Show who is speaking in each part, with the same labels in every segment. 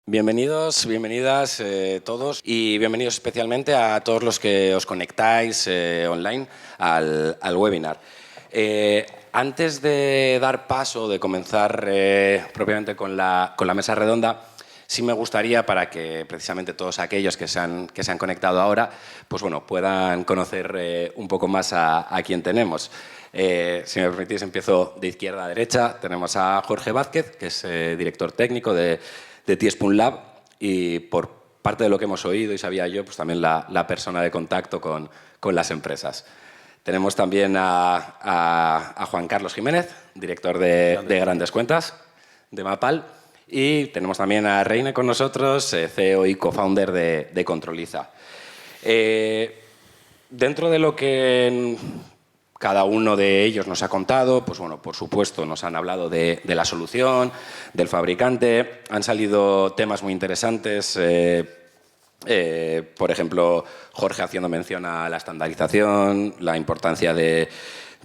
Speaker 1: Bienvenidos, bienvenidas todos y bienvenidos especialmente a todos los que os conectáis online al webinar. Antes de dar paso, de comenzar propiamente con la mesa redonda, sí me gustaría, para que precisamente todos aquellos que se han conectado ahora, pues bueno, puedan conocer un poco más a quién tenemos. Si me permitís, empiezo de izquierda a derecha. Tenemos a Jorge Vázquez, que es director técnico de T-Spoon Lab, y por parte de lo que hemos oído y sabía yo, pues también la persona de contacto con las empresas. Tenemos también a Juan Carlos Jiménez, director de Grandes Cuentas, de Mapal, y tenemos también a Reine con nosotros, CEO y co-founder de Controliza. Dentro de lo que cada uno de ellos nos ha contado, pues bueno, por supuesto, nos han hablado de la solución, del fabricante, han salido temas muy interesantes, por ejemplo, Jorge haciendo mención a la estandarización, la importancia de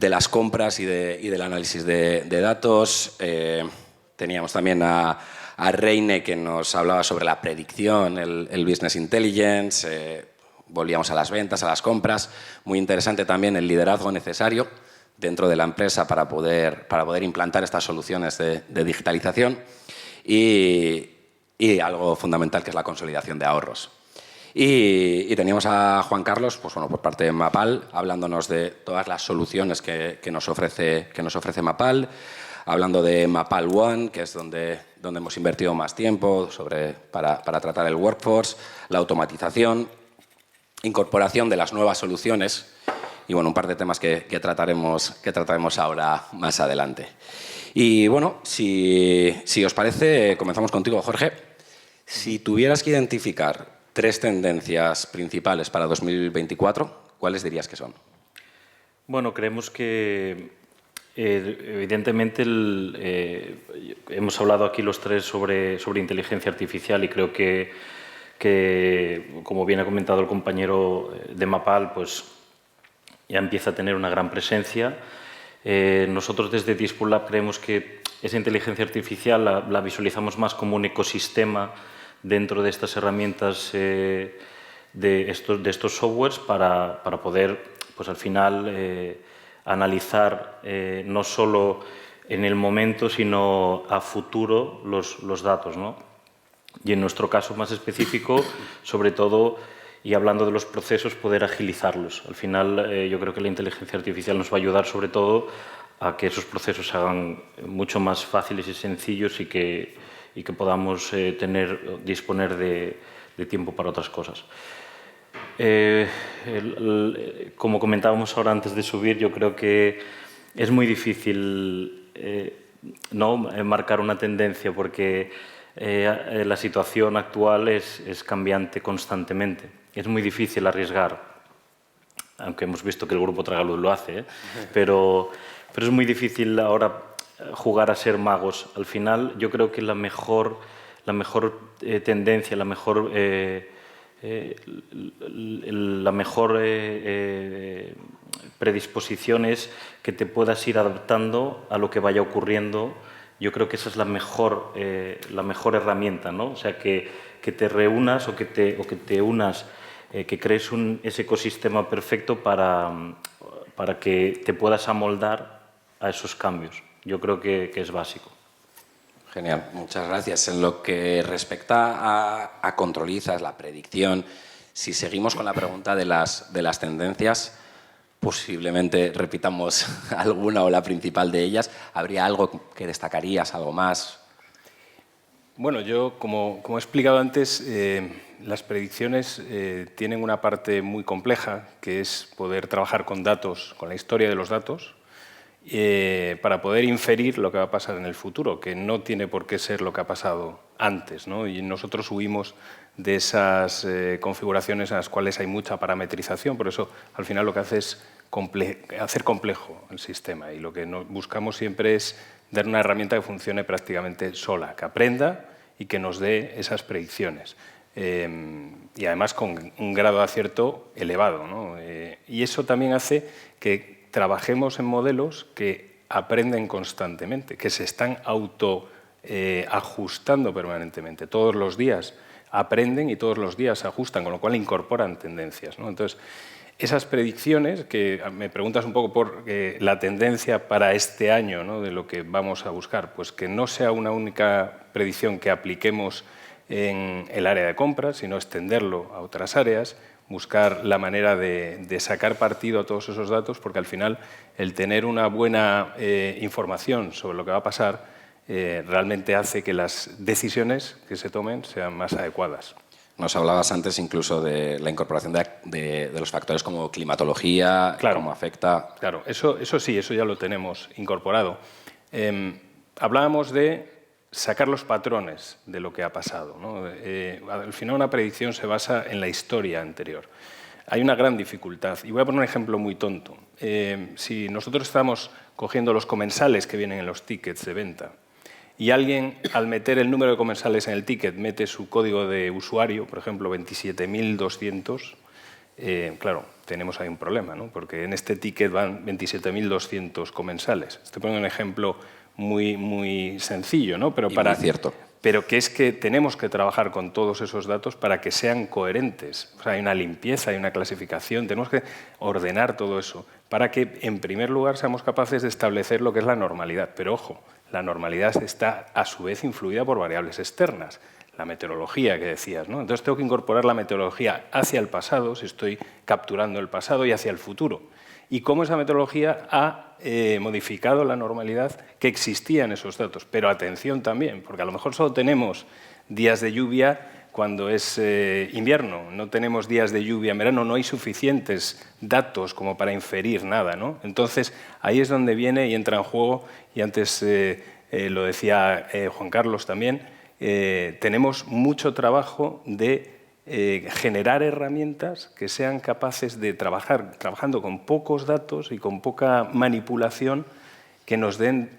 Speaker 1: las compras y del análisis de datos. Teníamos también a Reine, que nos hablaba sobre la predicción, el business intelligence. Volvíamos a las ventas, a las compras. Muy interesante también el liderazgo necesario dentro de la empresa para poder implantar estas soluciones de digitalización y algo fundamental, que es la consolidación de ahorros. Y teníamos a Juan Carlos, pues bueno, por parte de Mapal, hablándonos de todas las soluciones que nos ofrece Mapal, hablando de Mapal One, que es donde hemos invertido más tiempo para tratar el workforce, la automatización, incorporación de las nuevas soluciones y bueno, un par de temas que trataremos ahora más adelante. Y bueno, si os parece, comenzamos contigo, Jorge. Si tuvieras que identificar 3 tendencias principales para 2024, ¿cuáles dirías que son?
Speaker 2: Bueno, creemos que evidentemente hemos hablado aquí los tres sobre inteligencia artificial y creo que, como bien ha comentado el compañero de Mapal, pues ya empieza a tener una gran presencia. Nosotros desde T-Spoon Lab creemos que esa inteligencia artificial la visualizamos más como un ecosistema dentro de estas herramientas de estos softwares para poder, pues al final, analizar no solo en el momento, sino a futuro los datos, ¿no? Y en nuestro caso más específico, sobre todo, y hablando de los procesos, poder agilizarlos. Al final, yo creo que la inteligencia artificial nos va a ayudar sobre todo a que esos procesos se hagan mucho más fáciles y sencillos y que podamos disponer de tiempo para otras cosas. Como comentábamos ahora antes de subir, yo creo que es muy difícil no marcar una tendencia porque la situación actual es cambiante constantemente. Es muy difícil arriesgar, aunque hemos visto que el grupo Tragaluz lo hace, pero es muy difícil ahora jugar a ser magos. Al final, yo creo que la mejor tendencia, la mejor predisposición es que te puedas ir adaptando a lo que vaya ocurriendo. Yo creo que esa es la mejor herramienta, ¿no? O sea, que te reúnas o que te unas, que crees ese ecosistema perfecto para que te puedas amoldar a esos cambios. Yo creo que es básico.
Speaker 1: Genial, muchas gracias. En lo que respecta a Controliza, la predicción, si seguimos con la pregunta de las tendencias, posiblemente repitamos alguna o la principal de ellas. ¿Habría algo que destacarías, algo más?
Speaker 3: Bueno, yo, como he explicado antes, las predicciones tienen una parte muy compleja, que es poder trabajar con datos, con la historia de los datos, para poder inferir lo que va a pasar en el futuro, que no tiene por qué ser lo que ha pasado antes, ¿no? Y nosotros huimos de esas configuraciones en las cuales hay mucha parametrización, por eso al final lo que hace es hacer complejo el sistema, y lo que buscamos siempre es dar una herramienta que funcione prácticamente sola, que aprenda y que nos dé esas predicciones. Y además con un grado de acierto elevado, ¿no? Y eso también hace que trabajemos en modelos que aprenden constantemente, que se están ajustando permanentemente. Todos los días aprenden y todos los días se ajustan, con lo cual incorporan tendencias, ¿no? Entonces, esas predicciones, que me preguntas un poco por la tendencia para este año, ¿no?, de lo que vamos a buscar, pues que no sea una única predicción que apliquemos en el área de compras, sino extenderlo a otras áreas, buscar la manera de sacar partido a todos esos datos, porque al final el tener una buena información sobre lo que va a pasar realmente hace que las decisiones que se tomen sean más adecuadas.
Speaker 1: Nos hablabas antes incluso de la incorporación de los factores como climatología,
Speaker 3: claro,
Speaker 1: cómo afecta.
Speaker 3: Claro, eso sí, eso ya lo tenemos incorporado. Hablábamos de sacar los patrones de lo que ha pasado, ¿no? Al final una predicción se basa en la historia anterior. Hay una gran dificultad, y voy a poner un ejemplo muy tonto. Si nosotros estamos cogiendo los comensales que vienen en los tickets de venta, y alguien, al meter el número de comensales en el ticket, mete su código de usuario, por ejemplo, 27.200, claro, tenemos ahí un problema, ¿no? Porque en este ticket van 27.200 comensales. Estoy poniendo un ejemplo muy sencillo, ¿no?
Speaker 1: Pero muy cierto.
Speaker 3: Pero que es que tenemos que trabajar con todos esos datos para que sean coherentes. O sea, hay una limpieza, hay una clasificación, tenemos que ordenar todo eso para que, en primer lugar, seamos capaces de establecer lo que es la normalidad. Pero, ojo, la normalidad está, a su vez, influida por variables externas. La meteorología que decías, ¿no? Entonces, tengo que incorporar la meteorología hacia el pasado, si estoy capturando el pasado, y hacia el futuro. Y cómo esa metodología ha modificado la normalidad que existía en esos datos. Pero atención también, porque a lo mejor solo tenemos días de lluvia cuando es invierno, no tenemos días de lluvia en verano, no hay suficientes datos como para inferir nada, ¿no? Entonces, ahí es donde viene y entra en juego, y antes lo decía Juan Carlos también, tenemos mucho trabajo de generar herramientas que sean capaces de trabajando con pocos datos y con poca manipulación, que nos den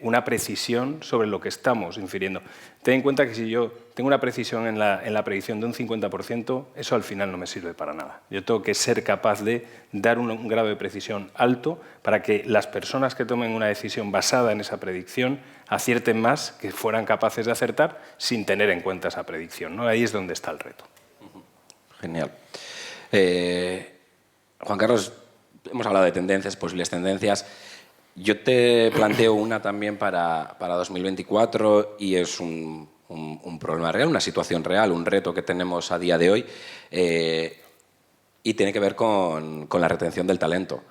Speaker 3: una precisión sobre lo que estamos infiriendo. Ten en cuenta que si yo tengo una precisión en la predicción de un 50%, eso al final no me sirve para nada. Yo tengo que ser capaz de dar un grado de precisión alto para que las personas que tomen una decisión basada en esa predicción acierten más que fueran capaces de acertar sin tener en cuenta esa predicción, ¿no? Ahí es donde está el reto.
Speaker 1: Genial. Juan Carlos, hemos hablado de tendencias, posibles tendencias. Yo te planteo una también para 2024 y es un problema real, una situación real, un reto que tenemos a día de hoy y tiene que ver con la retención del talento.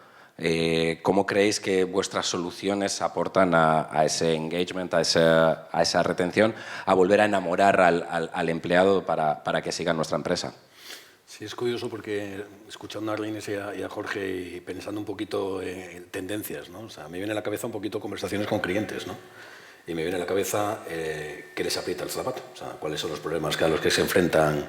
Speaker 1: ¿Cómo creéis que vuestras soluciones aportan a ese engagement, a esa retención, a volver a enamorar al empleado para que siga en nuestra empresa?
Speaker 4: Sí, es curioso porque escuchando a Arlene y a Jorge y pensando un poquito en tendencias, ¿no? O sea, me viene a la cabeza un poquito conversaciones con clientes, ¿no? Y me viene a la cabeza qué les aprieta el zapato, o sea, cuáles son los problemas a los que se enfrentan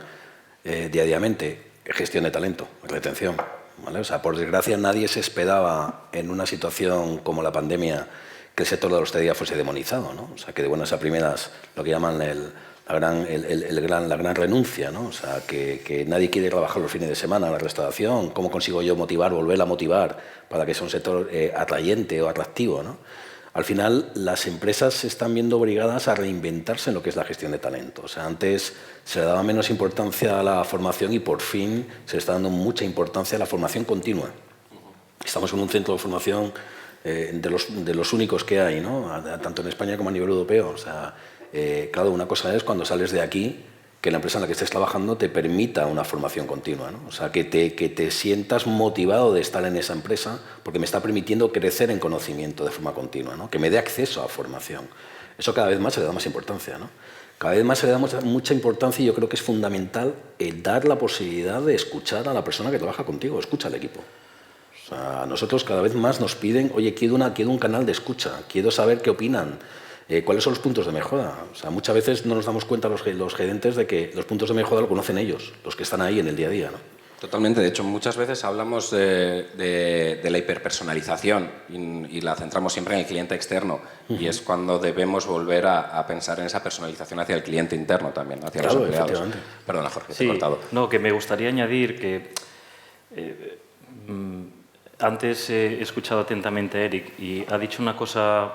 Speaker 4: diariamente. Gestión de talento, retención, ¿vale? O sea, por desgracia nadie se esperaba en una situación como la pandemia que el sector de la hostelería fuese demonizado, ¿no? O sea, que de buenas a primeras lo que llaman la gran renuncia, ¿no? O sea, que nadie quiere trabajar los fines de semana en la restauración. ¿Cómo consigo yo volver a motivar para que sea un sector atrayente o atractivo, ¿no? Al final, las empresas se están viendo obligadas a reinventarse en lo que es la gestión de talento. O sea, antes se le daba menos importancia a la formación y por fin se le está dando mucha importancia a la formación continua. Estamos en un centro de formación de los únicos que hay, ¿no? Tanto en España como a nivel europeo. O sea, claro, una cosa es cuando sales de aquí, que la empresa en la que estés trabajando te permita una formación continua, ¿no? O sea, que te sientas motivado de estar en esa empresa porque me está permitiendo crecer en conocimiento de forma continua, ¿no? Que me dé acceso a formación. Eso cada vez más se le da más importancia, ¿no? Cada vez más se le da mucha importancia y yo creo que es fundamental dar la posibilidad de escuchar a la persona que trabaja contigo, escucha al equipo. O sea, a nosotros cada vez más nos piden, oye, quiero un canal de escucha, quiero saber qué opinan, cuáles son los puntos de mejora. O sea, muchas veces no nos damos cuenta los gerentes de que los puntos de mejora lo conocen ellos, los que están ahí en el día a día, ¿no?
Speaker 1: Totalmente. De hecho, muchas veces hablamos de la hiperpersonalización y la centramos siempre en el cliente externo. Y es cuando debemos volver a pensar en esa personalización hacia el cliente interno también, hacia los empleados. Perdona, Jorge, te he cortado.
Speaker 2: No, que me gustaría añadir que antes he escuchado atentamente a Eric y ha dicho una cosa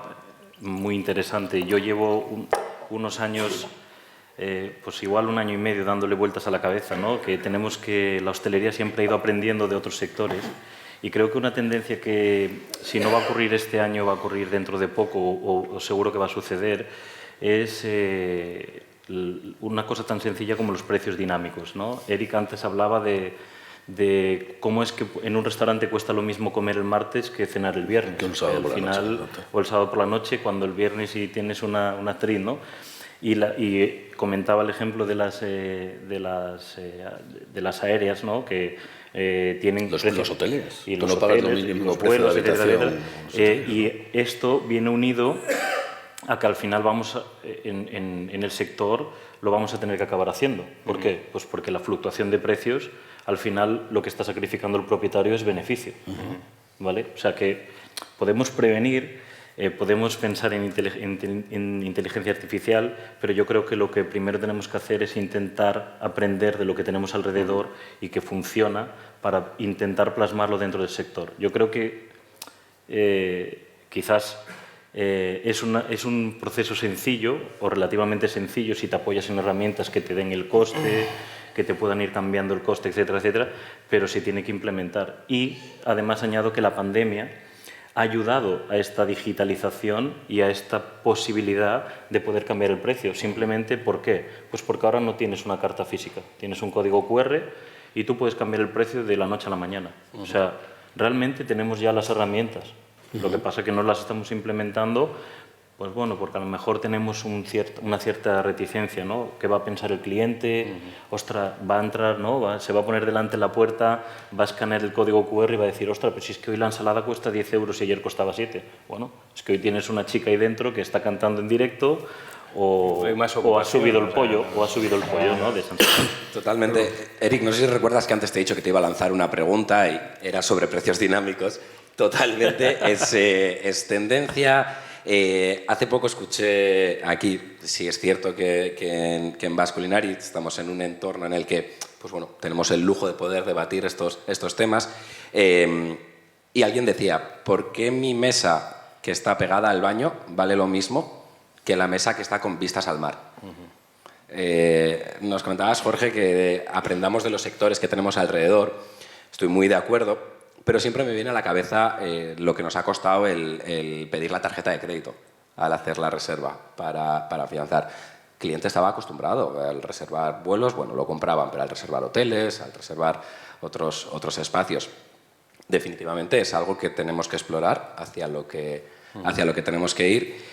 Speaker 2: muy interesante. Yo llevo unos años, pues igual un año y medio dándole vueltas a la cabeza, ¿no? Que la hostelería siempre ha ido aprendiendo de otros sectores. Y creo que una tendencia que, si no va a ocurrir este año, va a ocurrir dentro de poco, o seguro que va a suceder, es una cosa tan sencilla como los precios dinámicos, ¿no? Eric antes hablaba de cómo es que en un restaurante cuesta lo mismo comer el martes que cenar el viernes.
Speaker 4: Que un sábado
Speaker 2: al
Speaker 4: por la
Speaker 2: final,
Speaker 4: noche,
Speaker 2: o el sábado por la noche, cuando el viernes sí tienes una actriz, ¿no? Y comentaba el ejemplo de las aéreas, ¿no? Que tienen
Speaker 4: los hoteles.
Speaker 2: y
Speaker 4: Tú
Speaker 2: los
Speaker 4: no pagas
Speaker 2: hoteles,
Speaker 4: lo mismo
Speaker 2: y los
Speaker 4: precio de
Speaker 2: vuelos,
Speaker 4: la
Speaker 2: etcétera,
Speaker 4: habitación,
Speaker 2: etcétera. Y esto viene unido a que al final en el sector lo vamos a tener que acabar haciendo. ¿Por qué? Pues porque la fluctuación de precios, al final lo que está sacrificando el propietario es beneficio. ¿Vale? O sea que podemos prevenir, podemos pensar en inteligencia artificial, pero yo creo que lo que primero tenemos que hacer es intentar aprender de lo que tenemos alrededor y que funciona para intentar plasmarlo dentro del sector. Yo creo que quizás es un proceso sencillo o relativamente sencillo si te apoyas en herramientas que te den el coste, que te puedan ir cambiando el coste, etcétera, etcétera, pero se tiene que implementar. Y además añado que la pandemia ha ayudado a esta digitalización y a esta posibilidad de poder cambiar el precio. Simplemente, ¿por qué? Pues porque ahora no tienes una carta física, tienes un código QR y tú puedes cambiar el precio de la noche a la mañana. O sea, realmente tenemos ya las herramientas. Lo que pasa es que no las estamos implementando, pues bueno, porque a lo mejor tenemos una cierta reticencia, ¿no? ¿Qué va a pensar el cliente? Ostras, va a entrar, ¿no? Se va a poner delante de la puerta, va a escanear el código QR y va a decir, ostras, pero si es que hoy la ensalada cuesta 10 euros y ayer costaba 7. Bueno, es que hoy tienes una chica ahí dentro que está cantando en directo o ha subido el pollo, ¿no? De Santander.
Speaker 1: Totalmente. Eric, no sé si recuerdas que antes te he dicho que te iba a lanzar una pregunta y era sobre precios dinámicos. Totalmente, es tendencia. Hace poco escuché aquí, sí es cierto que en Basque Culinary estamos en un entorno en el que pues bueno, tenemos el lujo de poder debatir estos temas, y alguien decía, ¿por qué mi mesa que está pegada al baño vale lo mismo que la mesa que está con vistas al mar? Nos comentabas, Jorge, que aprendamos de los sectores que tenemos alrededor. Estoy muy de acuerdo. Pero siempre me viene a la cabeza lo que nos ha costado el pedir la tarjeta de crédito al hacer la reserva para afianzar. El cliente estaba acostumbrado al reservar vuelos, bueno, lo compraban, pero al reservar hoteles, al reservar otros espacios. Definitivamente es algo que tenemos que explorar, hacia lo que tenemos que ir.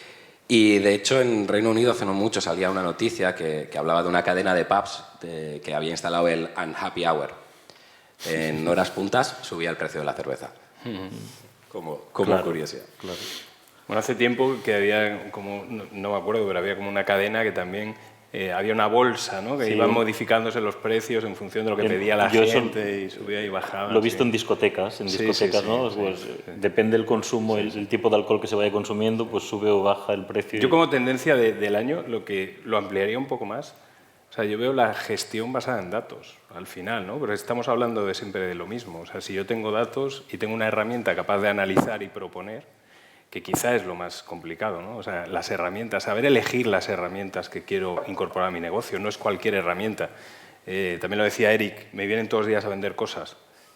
Speaker 1: Y de hecho en Reino Unido hace no mucho salía una noticia que hablaba de una cadena de pubs que había instalado el Unhappy Hour. En horas puntas subía el precio de la cerveza. Como
Speaker 2: claro,
Speaker 1: curiosidad.
Speaker 2: Claro.
Speaker 3: Bueno, hace tiempo que había, como no me acuerdo, pero había como una cadena que también había una bolsa, ¿no? Que
Speaker 2: sí,
Speaker 3: iban modificándose los precios en función de lo que pedía la gente y subía y bajaba.
Speaker 2: Lo he visto en discotecas, ¿no? Pues, depende del consumo, el tipo de alcohol que se vaya consumiendo, pues sube o baja el precio.
Speaker 3: Yo como tendencia del año lo ampliaría un poco más. O sea, yo veo la gestión basada en datos, al final, ¿no? Pero estamos hablando siempre de lo mismo. O sea, si yo tengo datos y tengo una herramienta capaz de analizar y proponer, que quizá es lo más complicado, ¿no? O sea, las herramientas, saber elegir las herramientas que quiero incorporar a mi negocio, no es cualquier herramienta. También lo decía Eric, me vienen todos los días a vender cosas.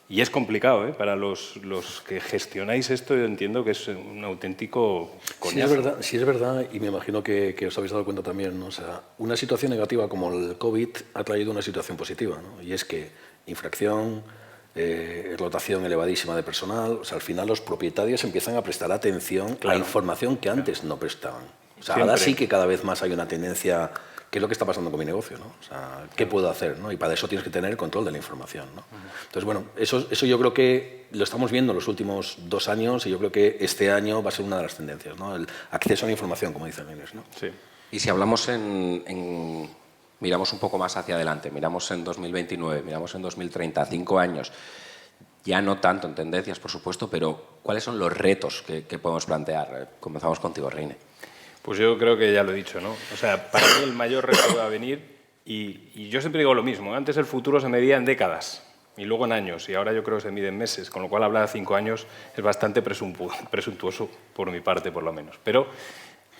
Speaker 3: Y es complicado, ¿eh? Para los que gestionáis esto, yo entiendo que es un auténtico coñazo.
Speaker 4: Sí, es verdad, y me imagino que os habéis dado cuenta también, ¿no? O sea, una situación negativa como el COVID ha traído una situación positiva, ¿no? Y es que infracción, rotación elevadísima de personal, o sea, al final los propietarios empiezan a prestar atención a información que antes no prestaban. O sea, ahora sí que cada vez más hay una tendencia. ¿Qué es lo que está pasando con mi negocio? ¿No? O sea, ¿qué puedo hacer? ¿No? Y para eso tienes que tener control de la información, ¿no? Entonces, bueno, eso yo creo que lo estamos viendo en los últimos 2 años y yo creo que este año va a ser una de las tendencias, ¿no? El acceso a la información, como dicen Inés, ¿no?
Speaker 3: Sí.
Speaker 1: Y si hablamos miramos un poco más hacia adelante, miramos en 2029, miramos en 2030, 5 años, ya no tanto en tendencias, por supuesto, pero ¿cuáles son los retos que podemos plantear? Comenzamos contigo, Reine.
Speaker 3: Pues yo creo que ya lo he dicho, ¿no? O sea, para mí el mayor reto va a venir, y yo siempre digo lo mismo, antes el futuro se medía en décadas y luego en años, y ahora yo creo que se mide en meses, con lo cual hablar de 5 años es bastante presuntuoso por mi parte, por lo menos. Pero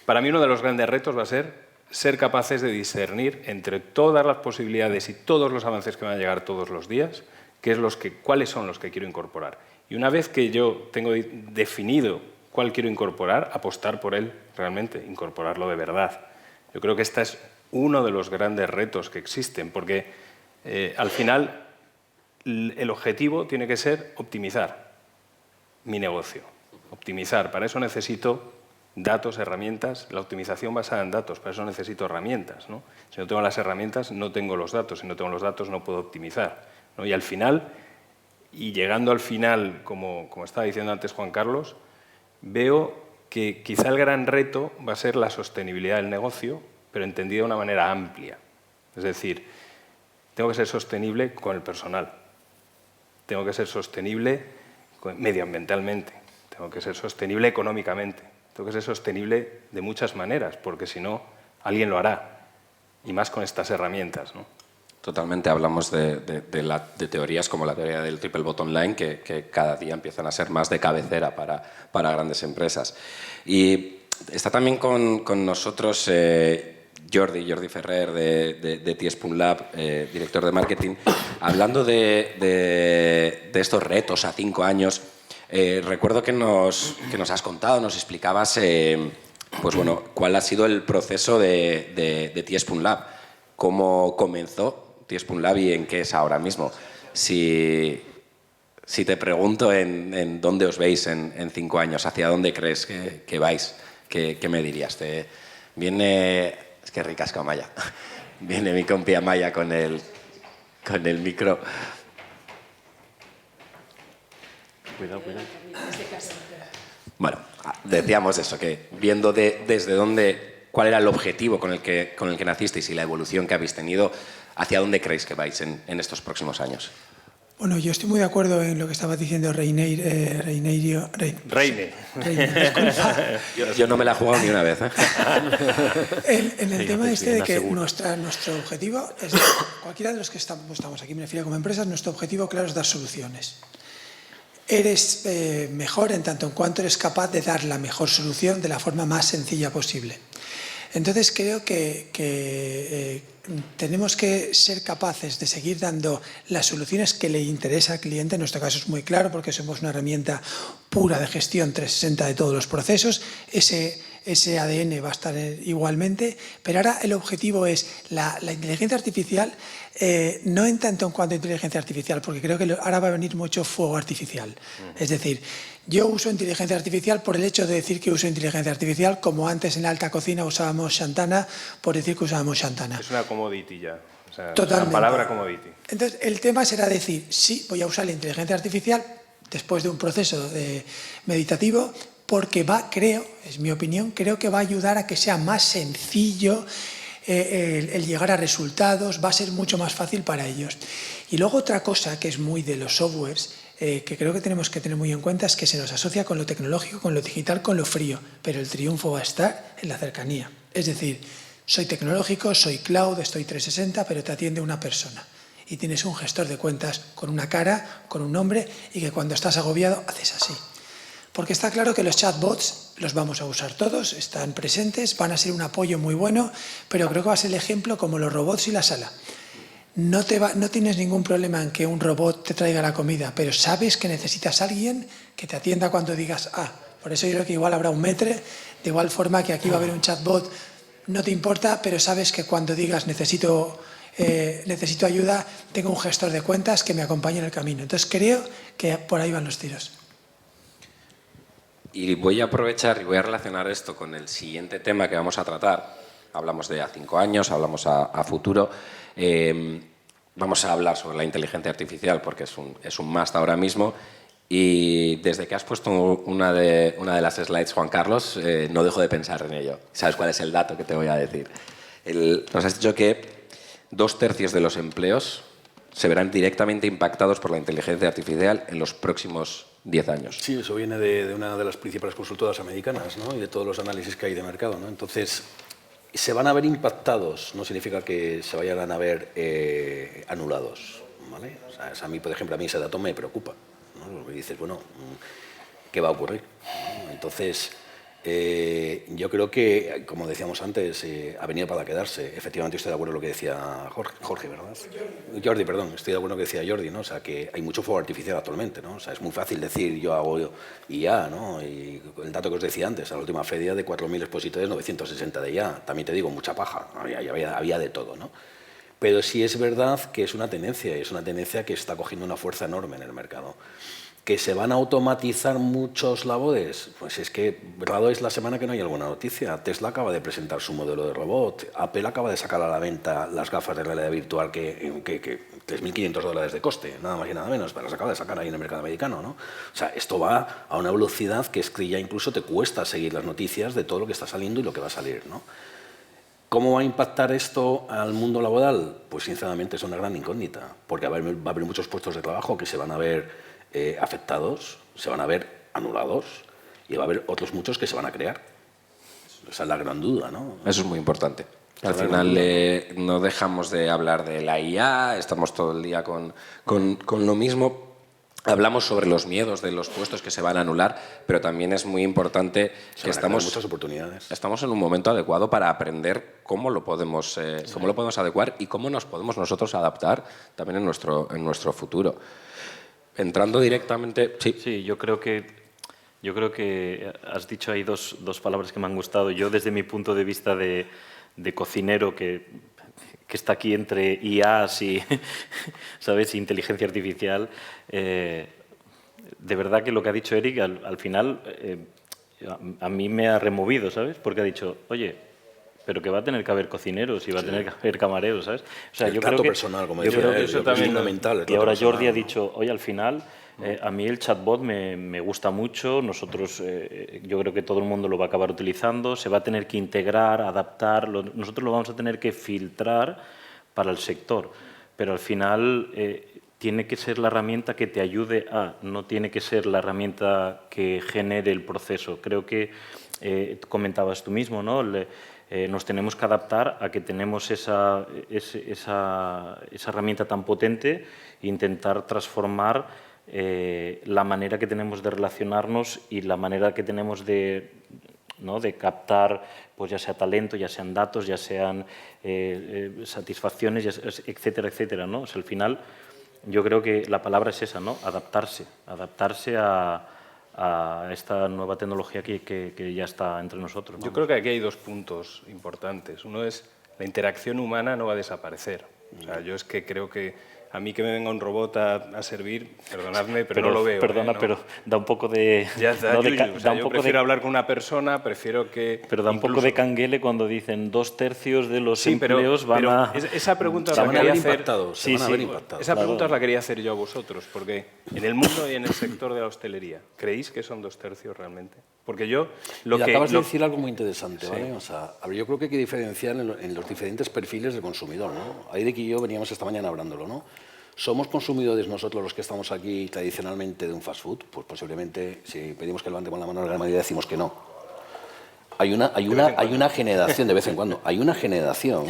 Speaker 3: para mí uno de los grandes retos va a ser ser capaces de discernir entre todas las posibilidades y todos los avances que van a llegar todos los días, cuáles son los que quiero incorporar. Y una vez que yo tengo definido cuál quiero incorporar, apostar por él realmente, incorporarlo de verdad. Yo creo que este es uno de los grandes retos que existen, porque al final el objetivo tiene que ser optimizar mi negocio. Optimizar, para eso necesito datos, herramientas, la optimización basada en datos, para eso necesito herramientas, ¿no? Si no tengo las herramientas, no tengo los datos, si no tengo los datos no puedo optimizar, ¿no? Y al final, y llegando al final, como estaba diciendo antes Juan Carlos, veo que quizá el gran reto va a ser la sostenibilidad del negocio, pero entendida de una manera amplia. Es decir, tengo que ser sostenible con el personal, tengo que ser sostenible medioambientalmente, tengo que ser sostenible económicamente, tengo que ser sostenible de muchas maneras, porque si no, alguien lo hará, y más con estas herramientas, ¿no?
Speaker 1: Totalmente, hablamos de teorías como la teoría del triple bottom line, que cada día empiezan a ser más de cabecera para grandes empresas. Y está también con nosotros Jordi Ferrer de T-Spoon Lab, director de marketing, hablando de estos retos a 5 años. Recuerdo que nos has contado, nos explicabas pues bueno, cuál ha sido el proceso de T-Spoon Lab, cómo comenzó T-Spoon Lab y en qué es ahora mismo. Si te pregunto en dónde os veis en 5 años, ¿hacia dónde crees que vais? ¿Qué me dirías? Viene... Es que ricasco Amaya. Viene mi compi Amaya con el micro.
Speaker 2: Cuidado.
Speaker 1: Bueno, decíamos eso, que viendo desde dónde, cuál era el objetivo con el que nacisteis y la evolución que habéis tenido, ¿hacia dónde creéis que vais en estos próximos años?
Speaker 5: Bueno, yo estoy muy de acuerdo en lo que estaba diciendo Reine.
Speaker 1: Yo no me la he jugado ni una vez, ¿eh?
Speaker 5: En el tema este de que nuestro objetivo, es, cualquiera de los que estamos aquí, me refiero como empresas, nuestro objetivo, claro, es dar soluciones. Eres mejor en tanto en cuanto eres capaz de dar la mejor solución de la forma más sencilla posible. Entonces creo que tenemos que ser capaces de seguir dando las soluciones que le interesa al cliente. En nuestro caso es muy claro porque somos una herramienta pura de gestión 360 de todos los procesos. Ese ADN va a estar igualmente, pero ahora el objetivo es la inteligencia artificial, no en tanto en cuanto a inteligencia artificial, porque creo que ahora va a venir mucho fuego artificial. Es decir, yo uso inteligencia artificial por el hecho de decir que uso inteligencia artificial, como antes en la alta cocina usábamos Shantana por decir que usábamos Shantana.
Speaker 3: Es una commodity ya, o sea,
Speaker 5: totalmente.
Speaker 3: La palabra commodity.
Speaker 5: Entonces, el tema será decir, sí, voy a usar la inteligencia artificial después de un proceso meditativo, porque creo, es mi opinión, creo que va a ayudar a que sea más sencillo el llegar a resultados, va a ser mucho más fácil para ellos. Y luego otra cosa que es muy de los softwares, que creo que tenemos que tener muy en cuenta, es que se nos asocia con lo tecnológico, con lo digital, con lo frío, pero el triunfo va a estar en la cercanía. Es decir, soy tecnológico, soy cloud, estoy 360, pero te atiende una persona. Y tienes un gestor de cuentas con una cara, con un nombre, y que cuando estás agobiado haces así. Porque está claro que los chatbots los vamos a usar todos, están presentes, van a ser un apoyo muy bueno, pero creo que va a ser el ejemplo como los robots y la sala. No tienes ningún problema en que un robot te traiga la comida, pero sabes que necesitas a alguien que te atienda cuando digas por eso yo creo que igual habrá un metre, de igual forma que aquí va a haber un chatbot, no te importa, pero sabes que cuando digas necesito ayuda, tengo un gestor de cuentas que me acompañe en el camino. Entonces creo que por ahí van los tiros.
Speaker 1: Y voy a aprovechar y voy a relacionar esto con el siguiente tema que vamos a tratar. Hablamos de a 5 años, hablamos a futuro. Vamos a hablar sobre la inteligencia artificial porque es un must ahora mismo. Y desde que has puesto una de las slides, Juan Carlos, no dejo de pensar en ello. ¿Sabes cuál es el dato que te voy a decir? Nos has dicho que 2/3 de los empleos se verán directamente impactados por la inteligencia artificial en los próximos 10 años.
Speaker 4: Sí, eso viene de una de las principales consultoras americanas, ¿no? Y de todos los análisis que hay de mercado, ¿no? Entonces, se van a ver impactados, no significa que se vayan a ver anulados, ¿vale? O sea, a mí, por ejemplo, ese dato me preocupa, ¿no? Me dices, bueno, ¿qué va a ocurrir? Entonces, Yo creo que, como decíamos antes, ha venido para quedarse. Efectivamente, estoy de acuerdo con lo que decía Jorge, ¿verdad? Jordi, perdón, estoy de acuerdo con lo que decía Jordi, ¿no? O sea, que hay mucho fuego artificial actualmente, ¿no? O sea, es muy fácil decir yo hago IA, ¿no? Y el dato que os decía antes, a la última feria de 4.000 expositores, 960 de IA. También te digo, mucha paja, había de todo, ¿no? Pero sí es verdad que es una tendencia, y es una tendencia que está cogiendo una fuerza enorme en el mercado. ¿Que se van a automatizar muchos labores? Pues es que raro es la semana que no hay alguna noticia. Tesla acaba de presentar su modelo de robot. Apple acaba de sacar a la venta las gafas de realidad virtual que $3.500 de coste, nada más y nada menos, pero las acaba de sacar ahí en el mercado americano, ¿no? O sea, esto va a una velocidad que es que ya incluso te cuesta seguir las noticias de todo lo que está saliendo y lo que va a salir, ¿no? ¿Cómo va a impactar esto al mundo laboral? Pues sinceramente es una gran incógnita, porque va a haber muchos puestos de trabajo que se van a ver afectados, se van a ver anulados y va a haber otros muchos que se van a crear. Esa es la gran duda, ¿no?
Speaker 1: Eso es muy importante. Al final no dejamos de hablar de la IA, estamos todo el día con lo mismo. Hablamos sobre los miedos de los puestos que se van a anular, pero también es muy importante que
Speaker 4: muchas oportunidades.
Speaker 1: Estamos en un momento adecuado para aprender cómo lo podemos adecuar y cómo nos podemos nosotros adaptar también en nuestro futuro. Entrando directamente...
Speaker 2: Sí, yo creo que has dicho ahí dos palabras que me han gustado. Yo, desde mi punto de vista de cocinero, que está aquí entre IAs y, ¿sabes?, inteligencia artificial, de verdad que lo que ha dicho Eric al final a mí me ha removido, ¿sabes? Porque ha dicho, oye, pero que va a tener que haber cocineros y va a tener que haber camareros, ¿sabes? O sea,
Speaker 4: el trato personal, como decía él,
Speaker 2: eso también
Speaker 4: es fundamental.
Speaker 2: Y ahora Jordi ha dicho, oye, al final... a mí el chatbot me gusta mucho, yo creo que todo el mundo lo va a acabar utilizando, se va a tener que integrar, adaptar, nosotros lo vamos a tener que filtrar para el sector, pero al final tiene que ser la herramienta que te ayude no tiene que ser la herramienta que genere el proceso. Creo que comentabas tú mismo, ¿no? Nos tenemos que adaptar a que tenemos esa herramienta tan potente e intentar transformar la manera que tenemos de relacionarnos y la manera que tenemos de captar, pues ya sea talento, ya sean datos, ya sean satisfacciones, etcétera, etcétera, ¿no? O sea, al final yo creo que la palabra es esa, ¿no? Adaptarse a esta nueva tecnología que ya está entre nosotros.
Speaker 3: Yo creo que aquí hay dos puntos importantes. Uno es la interacción humana no va a desaparecer. O sea, yo es que creo que a mí que me venga un robot a servir, perdonadme, pero no lo veo.
Speaker 2: Perdona,
Speaker 3: ¿no?
Speaker 2: pero da un poco de...
Speaker 3: Ya está, yo prefiero hablar con una persona, prefiero que...
Speaker 2: Pero da un poco de canguele cuando dicen 2/3 de los empleos van a...
Speaker 3: Esa pregunta
Speaker 4: se
Speaker 3: la quería hacer...
Speaker 4: impactado.
Speaker 3: Esa pregunta os la quería hacer yo a vosotros, porque en el mundo y en el sector de la hostelería, ¿creéis que son 2/3 realmente? Porque yo...
Speaker 4: Acabas de decir algo muy interesante, ¿vale? O sea, yo creo que hay que diferenciar en los diferentes perfiles del consumidor, ¿no? Ahí de que y yo veníamos esta mañana hablándolo, ¿no? ¿Somos consumidores nosotros los que estamos aquí tradicionalmente de un fast food? Pues posiblemente, si pedimos que levantemos la mano, la gran mayoría decimos que no. Hay una generación, de vez en cuando, hay una generación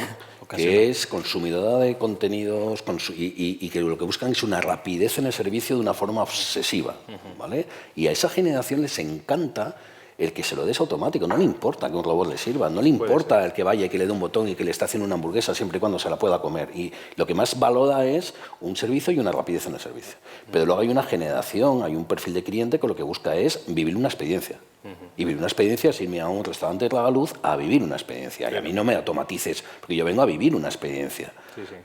Speaker 4: que es consumidora de contenidos y que lo que buscan es una rapidez en el servicio de una forma obsesiva, ¿vale? Y a esa generación les encanta el que se lo des automático, no le importa que un robot le sirva, no le importa el que vaya y que le dé un botón y que le esté haciendo una hamburguesa siempre y cuando se la pueda comer. Y lo que más valora es un servicio y una rapidez en el servicio. Pero luego hay una generación, hay un perfil de cliente que lo que busca es vivir una experiencia. Y vivir una experiencia es irme a un restaurante de Tragaluz a vivir una experiencia. Y a mí no me automatices, porque yo vengo a vivir una experiencia.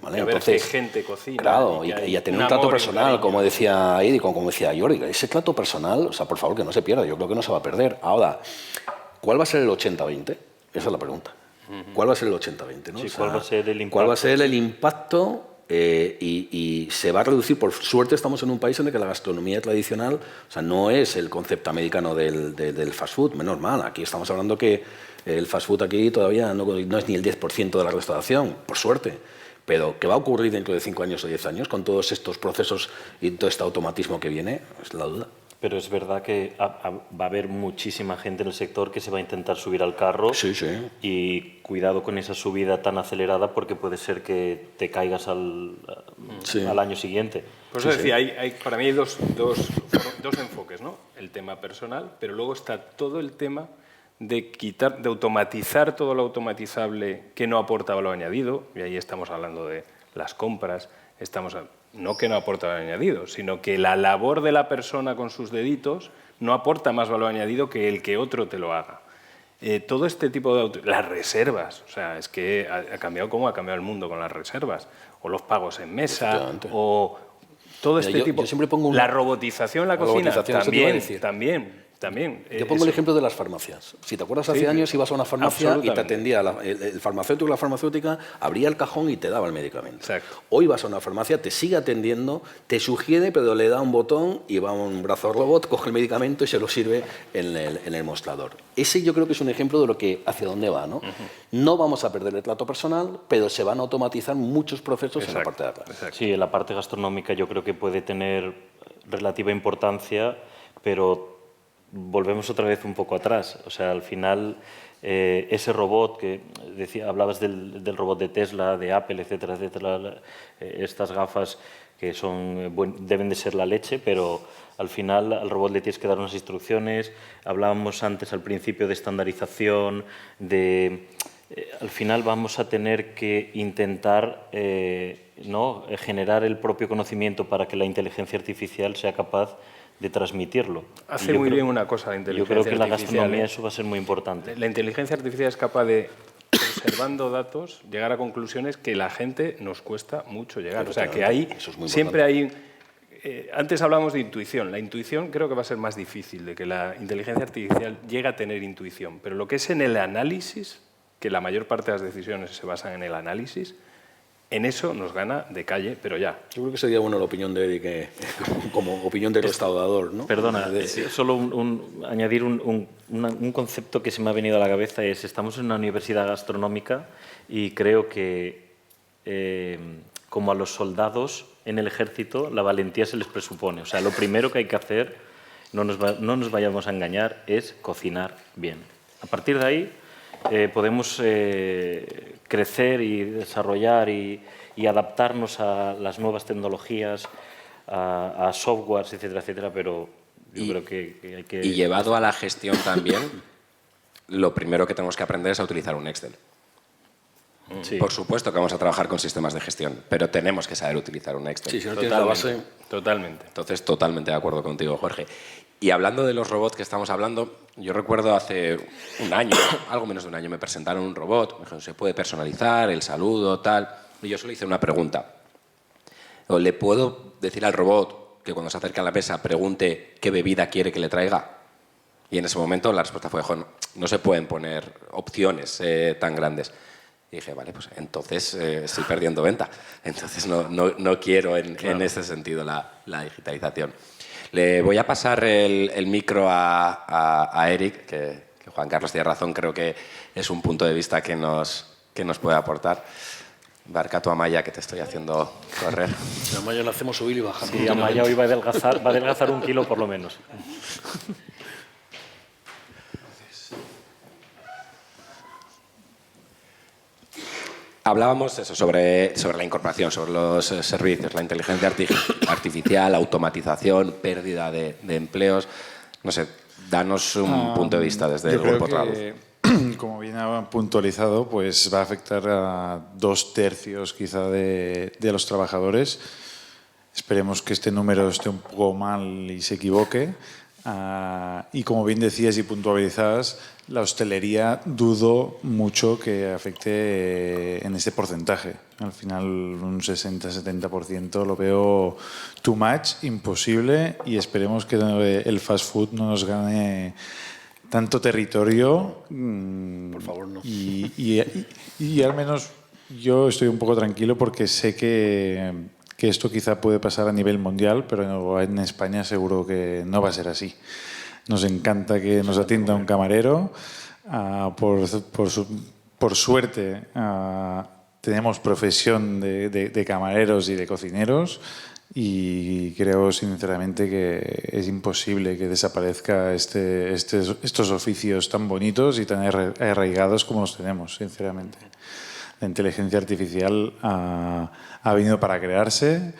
Speaker 4: ¿Vale?
Speaker 3: Y a ver qué gente cocina.
Speaker 4: Claro, y a tener un trato personal, como decía Eric, como decía Jordi. Ese trato personal, o sea, por favor, que no se pierda. Yo creo que no se va a perder. Ahora, ¿cuál va a ser el 80-20? Esa es la pregunta. ¿Cuál va a ser el 80-20? ¿no?
Speaker 2: Sí,
Speaker 4: o sea,
Speaker 2: ¿cuál va a ser el impacto?
Speaker 4: ¿Cuál va a ser el impacto? Y se va a reducir. Por suerte estamos en un país en el que la gastronomía tradicional, o sea, no es el concepto americano del fast food, menos mal. Aquí estamos hablando que el fast food aquí todavía no es ni el 10% de la restauración, por suerte. Pero ¿qué va a ocurrir dentro de 5 años o 10 años con todos estos procesos y todo este automatismo que viene? Es la duda.
Speaker 2: Pero es verdad que va a haber muchísima gente en el sector que se va a intentar subir al carro.
Speaker 4: Sí.
Speaker 2: Y cuidado con esa subida tan acelerada porque puede ser que te caigas al año siguiente.
Speaker 3: Por eso decía, para mí hay dos enfoques, ¿no? El tema personal, pero luego está todo el tema de automatizar todo lo automatizable que no aporta valor añadido, y ahí estamos hablando de las compras, no que no aporta valor añadido, sino que la labor de la persona con sus deditos no aporta más valor añadido que el que otro te lo haga. Todo este tipo de... Las reservas, o sea, es que ha cambiado como ha cambiado el mundo con las reservas, o los pagos en mesa, o todo este tipo...
Speaker 4: Yo siempre pongo
Speaker 3: la robotización en la cocina, también.
Speaker 4: Yo pongo el ejemplo de las farmacias. Si te acuerdas, hace años ibas a una farmacia y te atendía el farmacéutico o la farmacéutica, abría el cajón y te daba el medicamento.
Speaker 3: Exacto.
Speaker 4: Hoy vas a una farmacia, te sigue atendiendo, te sugiere, pero le da un botón y va un brazo robot, coge el medicamento y se lo sirve en el mostrador. Ese yo creo que es un ejemplo de lo que hacia dónde va, ¿no? No vamos a perder el trato personal, pero se van a automatizar muchos procesos en la parte de atrás.
Speaker 2: Sí, en la parte gastronómica yo creo que puede tener relativa importancia, pero volvemos otra vez un poco atrás. O sea, al final, ese robot que hablabas del robot de Tesla, de Apple, etcétera, etcétera, estas gafas que deben de ser la leche, pero al final al robot le tienes que dar unas instrucciones. Hablábamos antes al principio de estandarización, al final vamos a tener que intentar generar el propio conocimiento para que la inteligencia artificial sea capaz de transmitirlo.
Speaker 3: Hace muy bien una cosa la inteligencia artificial.
Speaker 2: Yo creo que en la gastronomía eso va a ser muy importante.
Speaker 3: La inteligencia artificial es capaz de, observando datos, llegar a conclusiones que la gente nos cuesta mucho llegar. O sea, que ahí siempre hay... antes hablamos de intuición. La intuición creo que va a ser más difícil de que la inteligencia artificial llegue a tener intuición. Pero lo que es en el análisis, que la mayor parte de las decisiones se basan en el análisis, en eso nos gana de calle, pero ya.
Speaker 4: Yo creo que sería buena la opinión de Eric como opinión del restaurador, ¿no?
Speaker 2: Perdona, solo añadir un concepto que se me ha venido a la cabeza es, estamos en una universidad gastronómica y creo que, como a los soldados en el ejército, la valentía se les presupone. O sea, lo primero que hay que hacer, no nos vayamos a engañar, es cocinar bien. A partir de ahí podemos crecer y desarrollar y adaptarnos a las nuevas tecnologías, a softwares, etcétera, etcétera, pero yo creo que hay que...
Speaker 1: Y llevado a la gestión también, lo primero que tenemos que aprender es a utilizar un Excel. Sí. Por supuesto que vamos a trabajar con sistemas de gestión, pero tenemos que saber utilizar un Excel.
Speaker 4: Sí, si no tienes la base...
Speaker 3: Totalmente.
Speaker 1: Entonces, totalmente de acuerdo contigo, Jorge. Y hablando de los robots que estamos hablando, yo recuerdo hace un año, algo menos de un año, me presentaron un robot, me dijeron, se puede personalizar, el saludo, tal, y yo solo hice una pregunta. ¿Le puedo decir al robot que cuando se acerque a la mesa pregunte qué bebida quiere que le traiga? Y en ese momento la respuesta fue, no se pueden poner opciones tan grandes. Y dije, vale, pues entonces estoy perdiendo venta. Entonces no quiero en ese sentido la digitalización. Le voy a pasar el micro a Eric, que Juan Carlos tiene razón, creo que es un punto de vista que nos puede aportar. Barca tu Amaya, que te estoy haciendo correr.
Speaker 4: A Amaya le hacemos subir y bajar.
Speaker 2: Sí, Amaya hoy va a adelgazar 1 kilo por lo menos.
Speaker 1: Hablábamos eso, sobre la incorporación, sobre los servicios, la inteligencia artificial, automatización, pérdida de empleos. No sé, danos un punto de vista desde el Grupo Traluz.
Speaker 6: Como bien ha puntualizado, pues va a afectar a 2/3 quizá de los trabajadores. Esperemos que este número esté un poco mal y se equivoque. Y como bien decías y puntualizabas, la hostelería dudo mucho que afecte en este porcentaje. Al final un 60-70% lo veo too much, imposible, y esperemos que el fast food no nos gane tanto territorio.
Speaker 4: Por favor, no.
Speaker 6: Y al menos yo estoy un poco tranquilo porque sé que esto quizá puede pasar a nivel mundial, pero en España seguro que no va a ser así. Nos encanta que nos atienda un camarero. Por suerte tenemos profesión de camareros y de cocineros, y creo sinceramente que es imposible que desaparezca estos oficios tan bonitos y tan arraigados como los tenemos, sinceramente. La inteligencia artificial ha venido para crearse,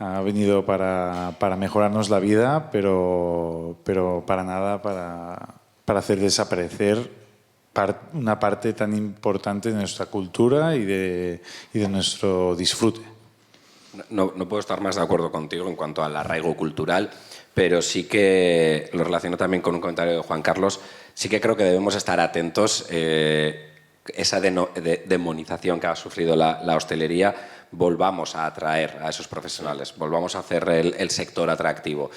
Speaker 6: ha venido para mejorarnos la vida, pero para nada para hacer desaparecer una parte tan importante de nuestra cultura y de nuestro disfrute.
Speaker 1: No puedo estar más de acuerdo contigo en cuanto al arraigo cultural, pero sí que lo relaciono también con un comentario de Juan Carlos. Sí que creo que debemos estar atentos. Esa demonización que ha sufrido la hostelería, volvamos a atraer a esos profesionales, volvamos a hacer el sector atractivo,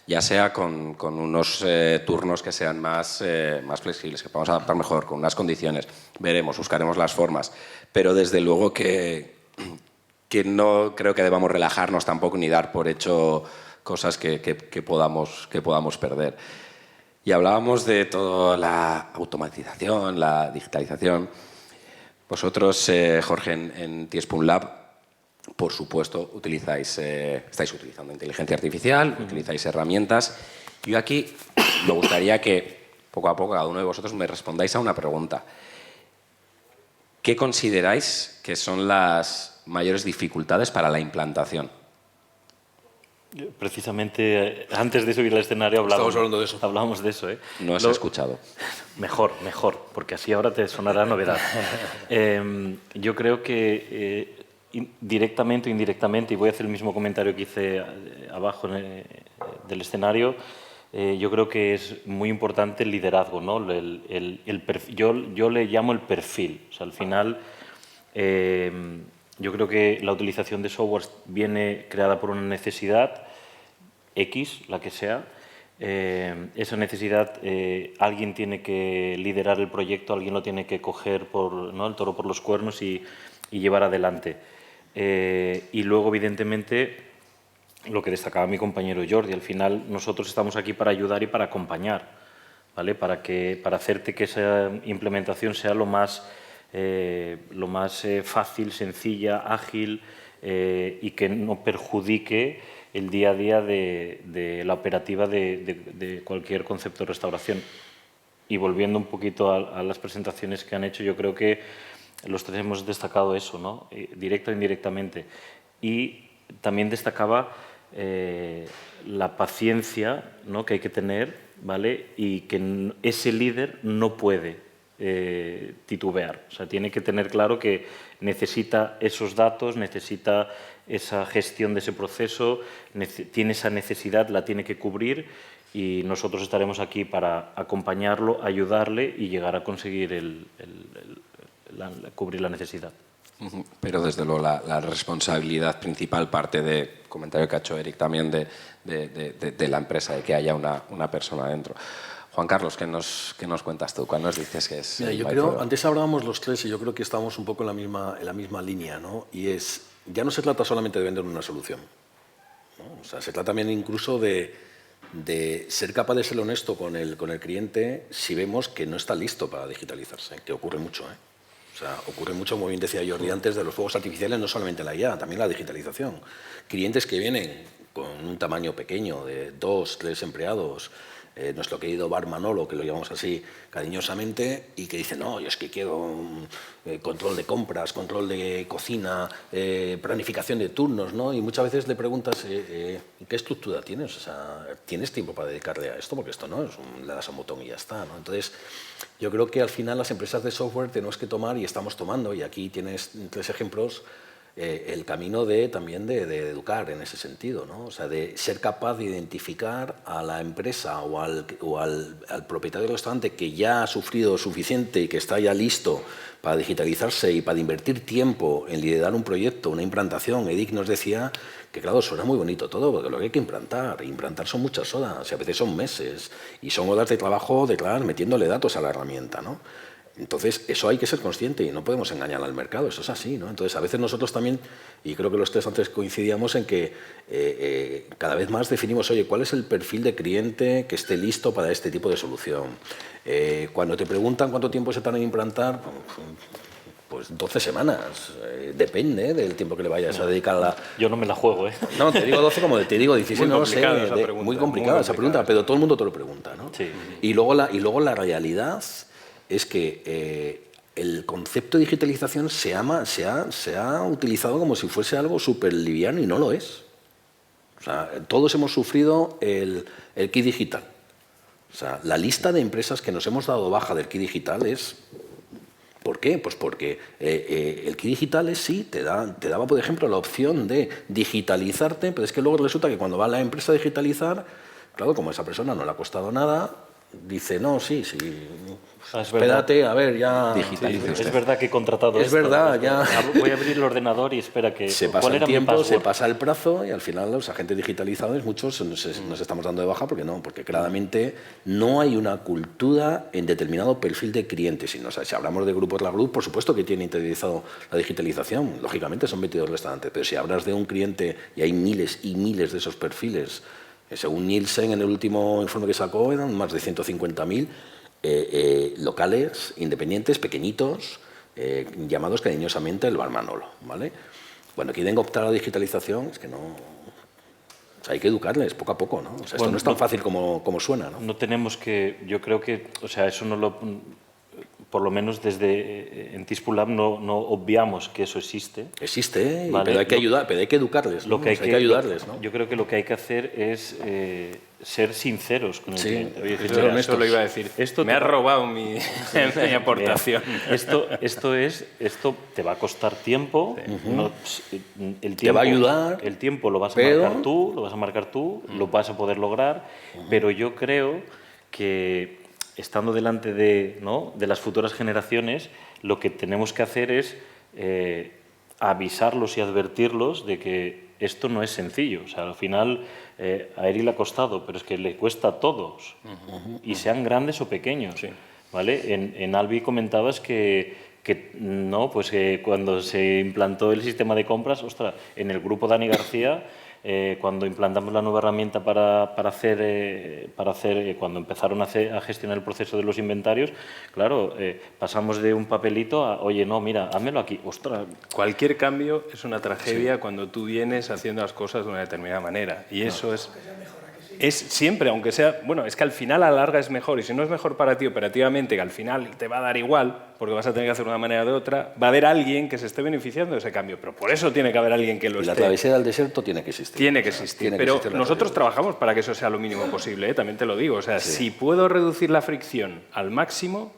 Speaker 1: ya sea con unos turnos que sean más flexibles, que podamos adaptar mejor, con unas condiciones. Veremos, buscaremos las formas, pero desde luego que no creo que debamos relajarnos tampoco ni dar por hecho cosas que podamos perder. Y hablábamos de toda la automatización, la digitalización. Vosotros, Jorge, en Tiespun Lab, por supuesto, estáis utilizando inteligencia artificial, utilizáis herramientas. Yo aquí me gustaría que, poco a poco, cada uno de vosotros me respondáis a una pregunta. ¿Qué consideráis que son las mayores dificultades para la implantación?
Speaker 2: Precisamente antes de subir al escenario hablábamos de eso.
Speaker 1: No os he escuchado.
Speaker 2: Mejor, porque así ahora te sonará novedad. Yo creo que directamente o indirectamente, y voy a hacer el mismo comentario que hice abajo del escenario, yo creo que es muy importante el liderazgo, ¿no? Yo le llamo el perfil. O sea, al final, yo creo que la utilización de software viene creada por una necesidad X, la que sea. Esa necesidad, alguien tiene que liderar el proyecto, alguien lo tiene que coger el toro por los cuernos y llevar adelante. Y luego, evidentemente, lo que destacaba mi compañero Jordi, al final nosotros estamos aquí para ayudar y para acompañar, ¿vale? Para hacerte que esa implementación sea lo más fácil, sencilla, ágil y que no perjudique el día a día de la operativa de cualquier concepto de restauración. Y volviendo un poquito a las presentaciones que han hecho, yo creo que los tres hemos destacado eso, ¿no? Directa o indirectamente. Y también destacaba la paciencia, ¿no?, que hay que tener, ¿vale? Y que ese líder no puede titubear. O sea, tiene que tener claro que necesita esos datos, necesita esa gestión de ese proceso, tiene esa necesidad, la tiene que cubrir, y nosotros estaremos aquí para acompañarlo, ayudarle y llegar a conseguir cubrir la necesidad.
Speaker 1: Pero desde luego la responsabilidad principal parte del comentario que ha hecho Eric también de la empresa, de que haya una persona dentro. Juan Carlos, ¿qué nos cuentas tú? ¿Cuál nos dices que es?
Speaker 4: Mira, yo creo, antes hablábamos los tres y yo creo que estamos un poco en la misma línea, ¿no? Y ya no se trata solamente de vender una solución, ¿no? O sea, se trata también incluso de ser capaz de ser honesto con el cliente si vemos que no está listo para digitalizarse, que ocurre mucho, ¿eh? O sea, ocurre mucho, como bien decía Jordi antes, de los fuegos artificiales, no solamente la IA, también la digitalización. Clientes que vienen con un tamaño pequeño de 2, 3 empleados, nuestro querido bar Manolo, que lo llamamos así cariñosamente, y que dice, no, yo es que quiero control de compras, control de cocina, planificación de turnos, ¿no? Y muchas veces le preguntas, ¿qué estructura tienes? O sea, ¿tienes tiempo para dedicarle a esto? Porque esto no es le das a un botón y ya está, ¿no? Entonces, yo creo que al final las empresas de software tenemos que tomar, y estamos tomando, y aquí tienes 3 ejemplos, el camino también de educar en ese sentido, ¿no? O sea, de ser capaz de identificar a la empresa o al propietario del restaurante que ya ha sufrido suficiente y que está ya listo para digitalizarse y para invertir tiempo en liderar un proyecto, una implantación. Edic nos decía que, claro, suena muy bonito todo, porque lo que hay que implantar son muchas horas, y a veces son meses, y son horas de trabajo detrás metiéndole datos a la herramienta, ¿no? Entonces, eso hay que ser consciente y no podemos engañar al mercado, eso es así, ¿no? Entonces, a veces nosotros también, y creo que los tres antes coincidíamos en que cada vez más definimos, oye, ¿cuál es el perfil de cliente que esté listo para este tipo de solución? Cuando te preguntan cuánto tiempo se tarda en implantar, pues 12 semanas, depende del tiempo que le vayas a dedicar a la...
Speaker 2: Yo no me la juego, ¿eh?
Speaker 4: No, te digo 12 como te digo 16, no lo sé. Muy complicada esa pregunta, pero todo el mundo te lo pregunta, ¿no?
Speaker 2: Sí.
Speaker 4: Y luego la realidad es que el concepto de digitalización se ha utilizado como si fuese algo súper liviano y no lo es. O sea, todos hemos sufrido el kit digital. O sea, la lista de empresas que nos hemos dado baja del KI Digital es... ¿Por qué? Pues porque el KI Digital te daba, por ejemplo, la opción de digitalizarte, pero es que luego resulta que cuando va la empresa a digitalizar, claro, como a esa persona no le ha costado nada, dice, no, sí, espérate, a ver, ya...
Speaker 2: Es verdad que he contratado
Speaker 4: Es
Speaker 2: esto.
Speaker 4: verdad, ya...
Speaker 2: Voy a abrir el ordenador y espera que...
Speaker 4: Se pasa el tiempo, se pasa el plazo y al final los agentes digitalizados, muchos nos estamos dando de baja porque claramente no hay una cultura en determinado perfil de clientes. Si hablamos de grupos La Group, por supuesto que tiene interiorizado la digitalización, lógicamente son 22 restaurantes, pero si hablas de un cliente y hay miles y miles de esos perfiles, según Nielsen en el último informe que sacó eran más de 150.000 locales independientes, pequeñitos, llamados cariñosamente el Bar Manolo, ¿vale? Bueno, quieren optar a la digitalización, es que no... O sea, hay que educarles poco a poco, ¿no? O sea, esto no es tan fácil como suena, ¿no?
Speaker 2: No tenemos que... Yo creo que... O sea, eso no lo... Por lo menos desde en Tispulab no obviamos que eso existe.
Speaker 4: Existe,
Speaker 2: ¿vale?
Speaker 4: Pero hay que ayudar, pero hay que educarles, ¿no? Hay que ayudarles, ¿no?
Speaker 2: Yo creo que lo que hay que hacer es ser sinceros con el cliente.
Speaker 3: Oye, eso lo iba a decir. Me has robado mi aportación.
Speaker 2: Mira, esto te va a costar tiempo. El tiempo
Speaker 4: te va a ayudar.
Speaker 2: El tiempo lo vas a marcar tú, lo vas a poder lograr, pero yo creo que estando delante de las futuras generaciones, lo que tenemos que hacer es avisarlos y advertirlos de que esto no es sencillo. O sea, al final a Eri le ha costado, pero es que le cuesta a todos, y sean grandes o pequeños. Sí. ¿Vale? En Albi comentabas que cuando se implantó el sistema de compras, ostras, en el grupo Dani García, cuando implantamos la nueva herramienta cuando empezaron a gestionar el proceso de los inventarios, claro, pasamos de un papelito a, oye, no, mira, házmelo aquí, ostras.
Speaker 3: Cualquier cambio es una tragedia cuando tú vienes haciendo las cosas de una determinada manera, y eso es siempre, aunque sea... Bueno, es que al final a la larga es mejor, y si no es mejor para ti operativamente, que al final te va a dar igual, porque vas a tener que hacer de una manera o de otra, va a haber alguien que se esté beneficiando de ese cambio, pero por eso tiene que haber alguien que lo esté.
Speaker 4: La travesía del desierto tiene que existir.
Speaker 3: Tiene que existir, pero nosotros trabajamos para que eso sea lo mínimo posible, también te lo digo. O sea, si puedo reducir la fricción al máximo,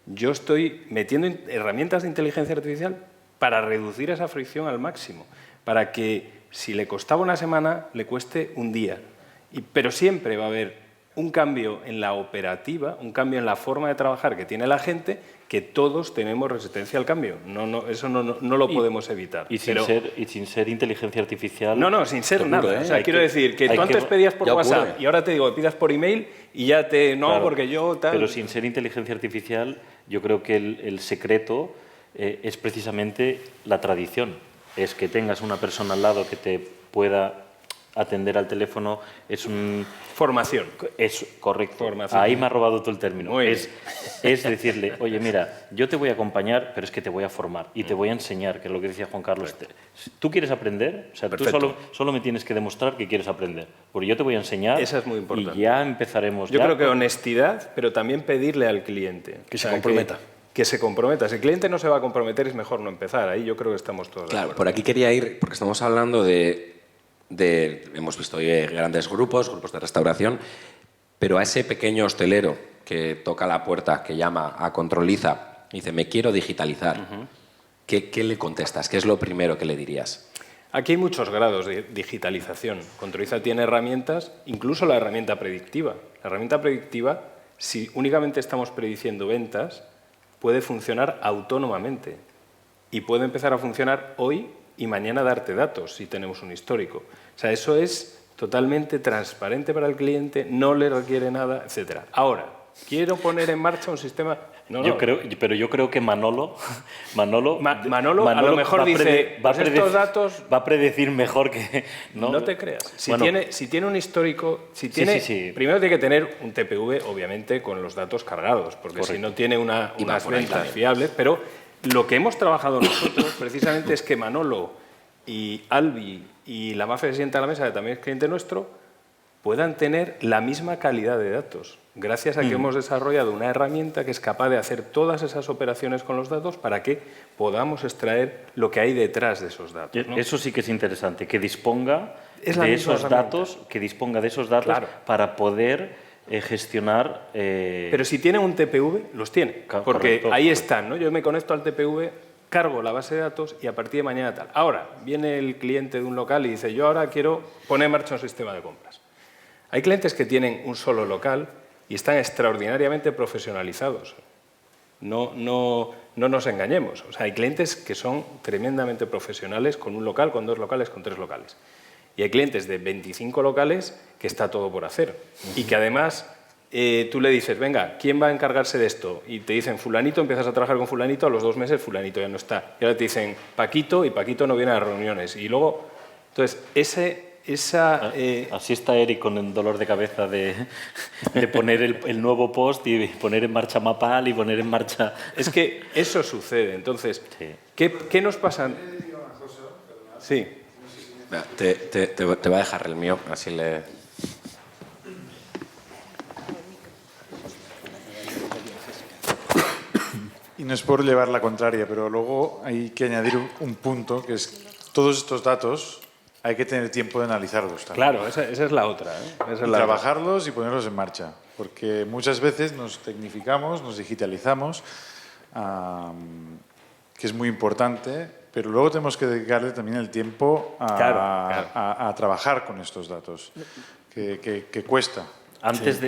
Speaker 3: yo estoy metiendo herramientas de inteligencia artificial para reducir esa fricción al máximo, para que si le costaba una semana, le cueste un día. Pero siempre va a haber un cambio en la operativa, un cambio en la forma de trabajar que tiene la gente, que todos tenemos resistencia al cambio. Eso no lo podemos evitar.
Speaker 2: Y sin ser inteligencia artificial...
Speaker 3: No, sin ser nada. O sea, quiero decir que tú antes pedías por WhatsApp y ahora te digo que pidas por email y ya te... No, claro, porque yo tal...
Speaker 2: Pero sin ser inteligencia artificial, yo creo que el secreto es precisamente la tradición. Es que tengas una persona al lado que te pueda atender al teléfono,
Speaker 3: Formación.
Speaker 2: Es correcto.
Speaker 3: Formación.
Speaker 2: Ahí me ha robado tú el término. Es decirle, oye, mira, yo te voy a acompañar, pero es que te voy a formar y te voy a enseñar, que es lo que decía Juan Carlos. ¿Tú quieres aprender? O sea, tú solo me tienes que demostrar que quieres aprender. Porque yo te voy a enseñar.
Speaker 3: Esa es muy importante.
Speaker 2: Y ya empezaremos.
Speaker 3: Yo creo que honestidad, pero también pedirle al cliente.
Speaker 4: Que se comprometa.
Speaker 3: Que se comprometa. Si el cliente no se va a comprometer, es mejor no empezar. Ahí yo creo que estamos todos de acuerdo.
Speaker 1: Por aquí quería ir, porque estamos hablando hemos visto hoy grandes grupos de restauración, pero a ese pequeño hostelero que toca la puerta, que llama a Controliza y dice, me quiero digitalizar, ¿qué le contestas? ¿Qué es lo primero que le dirías?
Speaker 3: Aquí hay muchos grados de digitalización. Controliza tiene herramientas, incluso la herramienta predictiva. La herramienta predictiva, si únicamente estamos prediciendo ventas, puede funcionar autónomamente y puede empezar a funcionar hoy y mañana darte datos si tenemos un histórico. O sea, eso es totalmente transparente para el cliente, no le requiere nada, etc. Ahora, quiero poner en marcha un sistema...
Speaker 2: Yo creo que Manolo a lo mejor dice, estos datos... Va a predecir mejor que...
Speaker 3: No te creas. Si tiene un histórico... Primero tiene que tener un TPV, obviamente, con los datos cargados, porque si no tiene unas ventas fiables, pero... Lo que hemos trabajado nosotros precisamente es que Manolo y Albi y la mafia que se sienta a la mesa, que también es cliente nuestro, puedan tener la misma calidad de datos, gracias a que hemos desarrollado una herramienta que es capaz de hacer todas esas operaciones con los datos para que podamos extraer lo que hay detrás de esos datos, ¿no?
Speaker 2: Eso sí que es interesante, que disponga de esos datos, claro, para poder gestionar...
Speaker 3: Pero si tienen un TPV, los tienen, porque
Speaker 2: correcto,
Speaker 3: ahí
Speaker 2: correcto.
Speaker 3: están, ¿no? Yo me conecto al TPV, cargo la base de datos y a partir de mañana tal. Ahora, viene el cliente de un local y dice, yo ahora quiero poner en marcha un sistema de compras. Hay clientes que tienen un solo local y están extraordinariamente profesionalizados. No nos engañemos. O sea, hay clientes que son tremendamente profesionales con un local, con 2 locales, con 3 locales. Y hay clientes de 25 locales que está todo por hacer. Y que además tú le dices, venga, ¿quién va a encargarse de esto? Y te dicen fulanito, empiezas a trabajar con fulanito, a los 2 meses fulanito ya no está. Y ahora te dicen Paquito y Paquito no viene a las reuniones. Y luego, entonces,
Speaker 2: Así está Eric con el dolor de cabeza de poner el nuevo post y poner en marcha Mapal y poner en marcha...
Speaker 3: Es que eso sucede. Entonces,
Speaker 2: Sí.
Speaker 3: ¿qué nos pasa? Sí.
Speaker 1: Te voy a dejar el mío, así le...
Speaker 6: Y no es por llevar la contraria, pero luego hay que añadir un punto, que es todos estos datos hay que tener tiempo de analizarlos también.
Speaker 3: Claro, esa es la otra. Esa es
Speaker 6: Y
Speaker 3: la
Speaker 6: trabajarlos y ponerlos en marcha, porque muchas veces nos tecnificamos, nos digitalizamos, que es muy importante, pero luego tenemos que dedicarle también el tiempo a trabajar con estos datos, que cuesta.
Speaker 2: Antes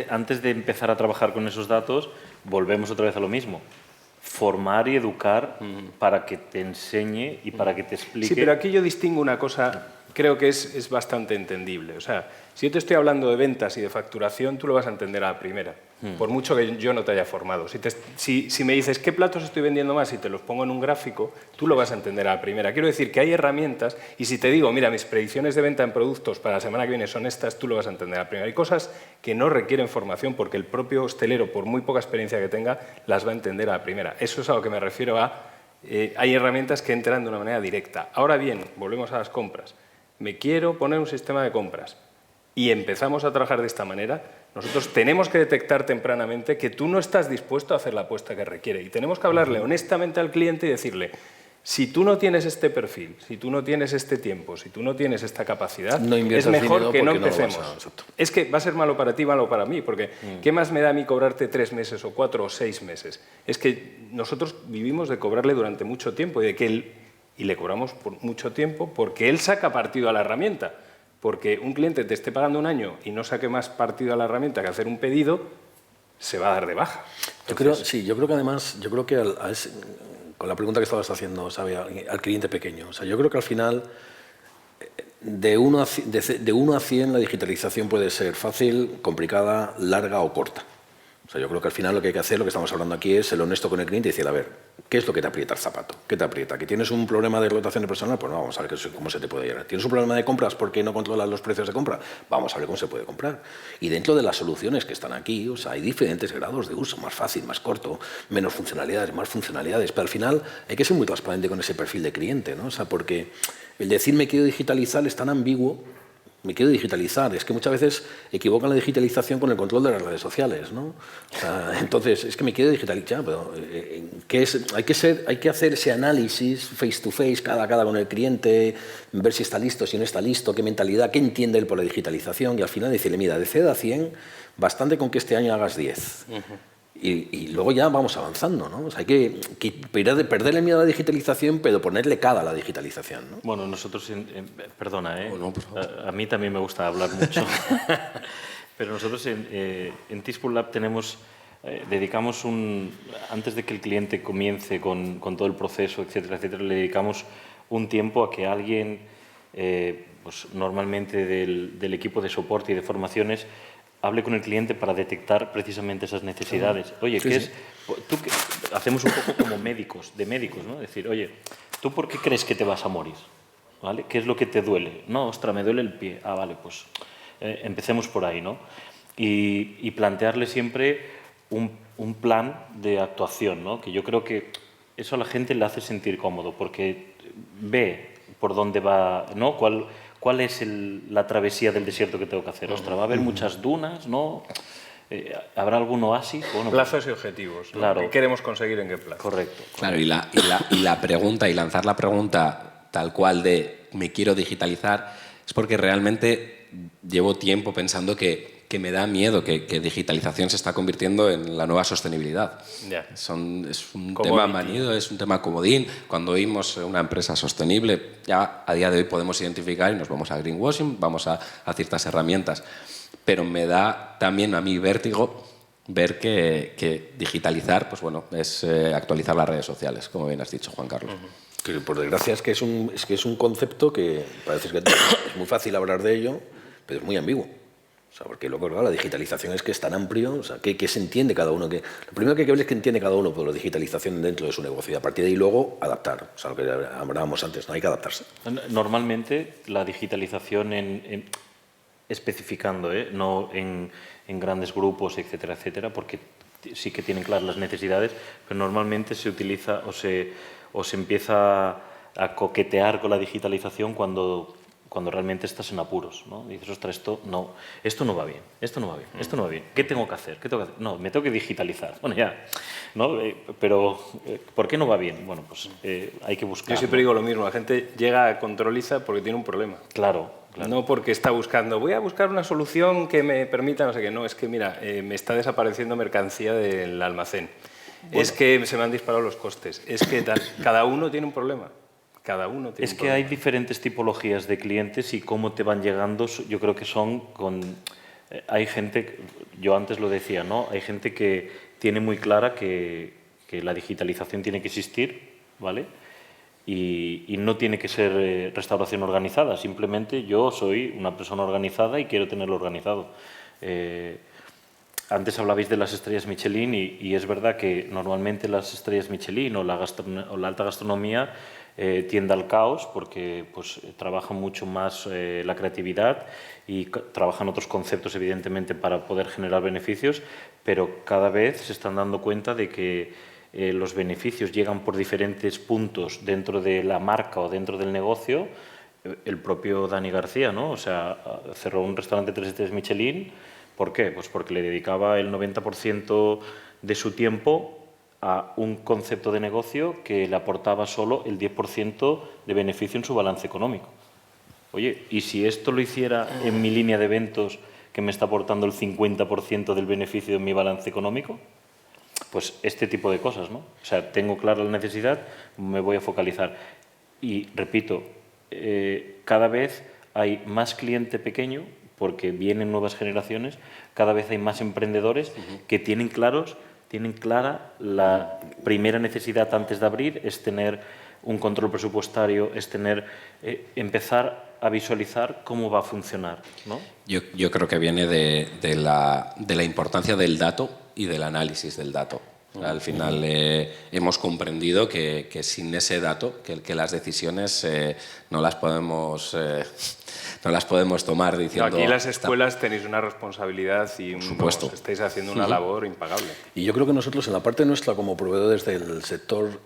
Speaker 2: de empezar a trabajar con esos datos, volvemos otra vez a lo mismo. Formar y educar para que te enseñe y para que te explique...
Speaker 3: Sí, pero aquí yo distingo una cosa, creo que es bastante entendible. O sea, si yo te estoy hablando de ventas y de facturación, tú lo vas a entender a la primera, por mucho que yo no te haya formado. Si me dices, ¿qué platos estoy vendiendo más? Y te los pongo en un gráfico, tú lo vas a entender a la primera. Quiero decir que hay herramientas, y si te digo, mira, mis predicciones de venta en productos para la semana que viene son estas, tú lo vas a entender a la primera. Hay cosas que no requieren formación porque el propio hostelero, por muy poca experiencia que tenga, las va a entender a la primera. Eso es a lo que me refiero a... hay herramientas que entran de una manera directa. Ahora bien, volvemos a las compras. Me quiero poner un sistema de compras y empezamos a trabajar de esta manera, nosotros tenemos que detectar tempranamente que tú no estás dispuesto a hacer la apuesta que requiere y tenemos que hablarle honestamente al cliente y decirle, si tú no tienes este perfil, si tú no tienes este tiempo, si tú no tienes esta capacidad,
Speaker 4: No
Speaker 3: es
Speaker 4: inviertas
Speaker 3: mejor
Speaker 4: dinero
Speaker 3: que no
Speaker 4: porque no lo vas
Speaker 3: empecemos.
Speaker 4: a- exacto.
Speaker 3: Es que va a ser malo para ti, malo para mí, porque ¿qué más me da a mí cobrarte 3 meses o 4 o 6 meses? Es que nosotros vivimos de cobrarle durante mucho tiempo y de que él... Y le cobramos por mucho tiempo porque él saca partido a la herramienta. Porque un cliente te esté pagando un año y no saque más partido a la herramienta que hacer un pedido, se va a dar de baja.
Speaker 4: Yo creo que además, con la pregunta que estabas haciendo, ¿sabe? Al cliente pequeño, o sea, yo creo que al final, de 1 a 100 la digitalización puede ser fácil, complicada, larga o corta. O sea, yo creo que al final lo que hay que hacer, lo que estamos hablando aquí, es ser honesto con el cliente y decir, a ver, ¿qué es lo que te aprieta el zapato? ¿Qué te aprieta? ¿Que tienes un problema de rotación de personal? Pues no, vamos a ver cómo se te puede llegar. ¿Tienes un problema de compras porque no controlas los precios de compra? Vamos a ver cómo se puede comprar. Y dentro de las soluciones que están aquí, o sea, hay diferentes grados de uso, más fácil, más corto, menos funcionalidades, más funcionalidades, pero al final hay que ser muy transparente con ese perfil de cliente, ¿no? O sea, porque el decir me quiero digitalizar es tan ambiguo. Me quiero digitalizar. Es que muchas veces equivocan la digitalización con el control de las redes sociales, ¿no? O sea, entonces, es que me quiero digitalizar, pero hay que hacer ese análisis face to face, cara a cara con el cliente, ver si está listo, si no está listo, qué mentalidad, qué entiende él por la digitalización y al final decirle, mira, de 0 a 100, bastante con que este año hagas 10. Y luego ya vamos avanzando, ¿no? O sea, hay que perderle miedo a la digitalización, pero ponerle cara a la digitalización, ¿no?
Speaker 2: Bueno, nosotros, perdona,
Speaker 1: no, por favor.
Speaker 2: a mí también me gusta hablar mucho, pero nosotros en Teaspool Lab dedicamos antes de que el cliente comience con todo el proceso, etcétera, etcétera, le dedicamos un tiempo a que alguien, pues normalmente del equipo de soporte y de formaciones, hable con el cliente para detectar precisamente esas necesidades. Oye, hacemos un poco como médicos, ¿no? Decir, oye, ¿tú por qué crees que te vas a morir? ¿Vale? ¿Qué es lo que te duele? No, ostras, me duele el pie. Ah, vale, pues empecemos por ahí, ¿no? Y plantearle siempre un plan de actuación, ¿no? Que yo creo que eso a la gente le hace sentir cómodo, porque ve por dónde va, ¿no? ¿Cuál es la travesía del desierto que tengo que hacer? Ostras, va a haber muchas dunas, ¿no? ¿Habrá algún oasis? Bueno,
Speaker 3: Plazos y objetivos, ¿no?
Speaker 2: Claro.
Speaker 3: ¿Qué queremos conseguir en qué plazo?
Speaker 2: Correcto.
Speaker 1: Claro, y la pregunta, y lanzar la pregunta tal cual de me quiero digitalizar, es porque realmente llevo tiempo pensando que que me da miedo, que digitalización se está convirtiendo en la nueva sostenibilidad.
Speaker 3: Ya.
Speaker 1: Es un
Speaker 3: Commodity.
Speaker 1: tema manido, es un tema comodín. Cuando oímos una empresa sostenible, ya a día de hoy podemos identificar y nos vamos a greenwashing, vamos a ciertas herramientas. Pero me da también a mí vértigo ver que digitalizar, pues bueno, es actualizar las redes sociales, como bien has dicho, Juan Carlos.
Speaker 4: Que por desgracia es que es un concepto que parece que es muy fácil hablar de ello, pero es muy ambiguo. O sea, porque luego claro, la digitalización es que es tan amplio, o sea, ¿qué se entiende cada uno? Lo primero que hay que ver es que entiende cada uno por la digitalización dentro de su negocio y a partir de ahí luego adaptar. O sea, lo que hablábamos antes, no hay que adaptarse.
Speaker 2: Normalmente la digitalización especificando, no en grandes grupos, etcétera, etcétera, porque sí que tienen claras las necesidades, pero normalmente se utiliza o se empieza a coquetear con la digitalización cuando realmente estás en apuros, ¿no? Y dices, ostras, esto no va bien, esto no va bien, esto no va bien. ¿Qué tengo que hacer? No, me tengo que digitalizar. Bueno, ya, ¿no? Pero ¿por qué no va bien? Bueno, pues hay que buscar.
Speaker 3: Yo siempre digo lo mismo, la gente llega a Controliza porque tiene un problema.
Speaker 2: Claro.
Speaker 3: No porque está buscando, voy a buscar una solución que me permita, no sé qué. No, es que, mira, me está desapareciendo mercancía del almacén. Bueno. Es que se me han disparado los costes. Es que cada uno tiene un problema. Cada uno tiene un problema.
Speaker 2: Hay diferentes tipologías de clientes y cómo te van llegando, yo creo que son hay gente, yo antes lo decía, ¿no? Hay gente que tiene muy clara que la digitalización tiene que existir, ¿vale? Y no tiene que ser restauración organizada, simplemente yo soy una persona organizada y quiero tenerlo organizado. Antes hablabais de las estrellas Michelin y es verdad que normalmente las estrellas Michelin o la alta gastronomía tiende al caos porque pues, trabajan mucho más la creatividad y trabajan otros conceptos evidentemente para poder generar beneficios, pero cada vez se están dando cuenta de que los beneficios llegan por diferentes puntos dentro de la marca o dentro del negocio. El propio Dani García, ¿no? O sea, cerró un restaurante 3 estrellas Michelin. ¿Por qué? Pues porque le dedicaba el 90% de su tiempo a un concepto de negocio que le aportaba solo el 10% de beneficio en su balance económico. Oye, ¿y si esto lo hiciera en mi línea de eventos que me está aportando el 50% del beneficio en mi balance económico? Pues este tipo de cosas, ¿no? O sea, tengo clara la necesidad, me voy a focalizar. Y, repito, cada vez hay más cliente pequeño, porque vienen nuevas generaciones, cada vez hay más emprendedores que tienen clara la primera necesidad antes de abrir, es tener un control presupuestario, es empezar a visualizar cómo va a funcionar, ¿no?
Speaker 1: Yo creo que viene de la importancia del dato y del análisis del dato. Al final hemos comprendido que sin ese dato, que las decisiones no las podemos tomar diciendo...
Speaker 3: Aquí las escuelas tenéis una responsabilidad y estáis haciendo una labor impagable.
Speaker 4: Y yo creo que nosotros, en la parte nuestra como proveedores del sector,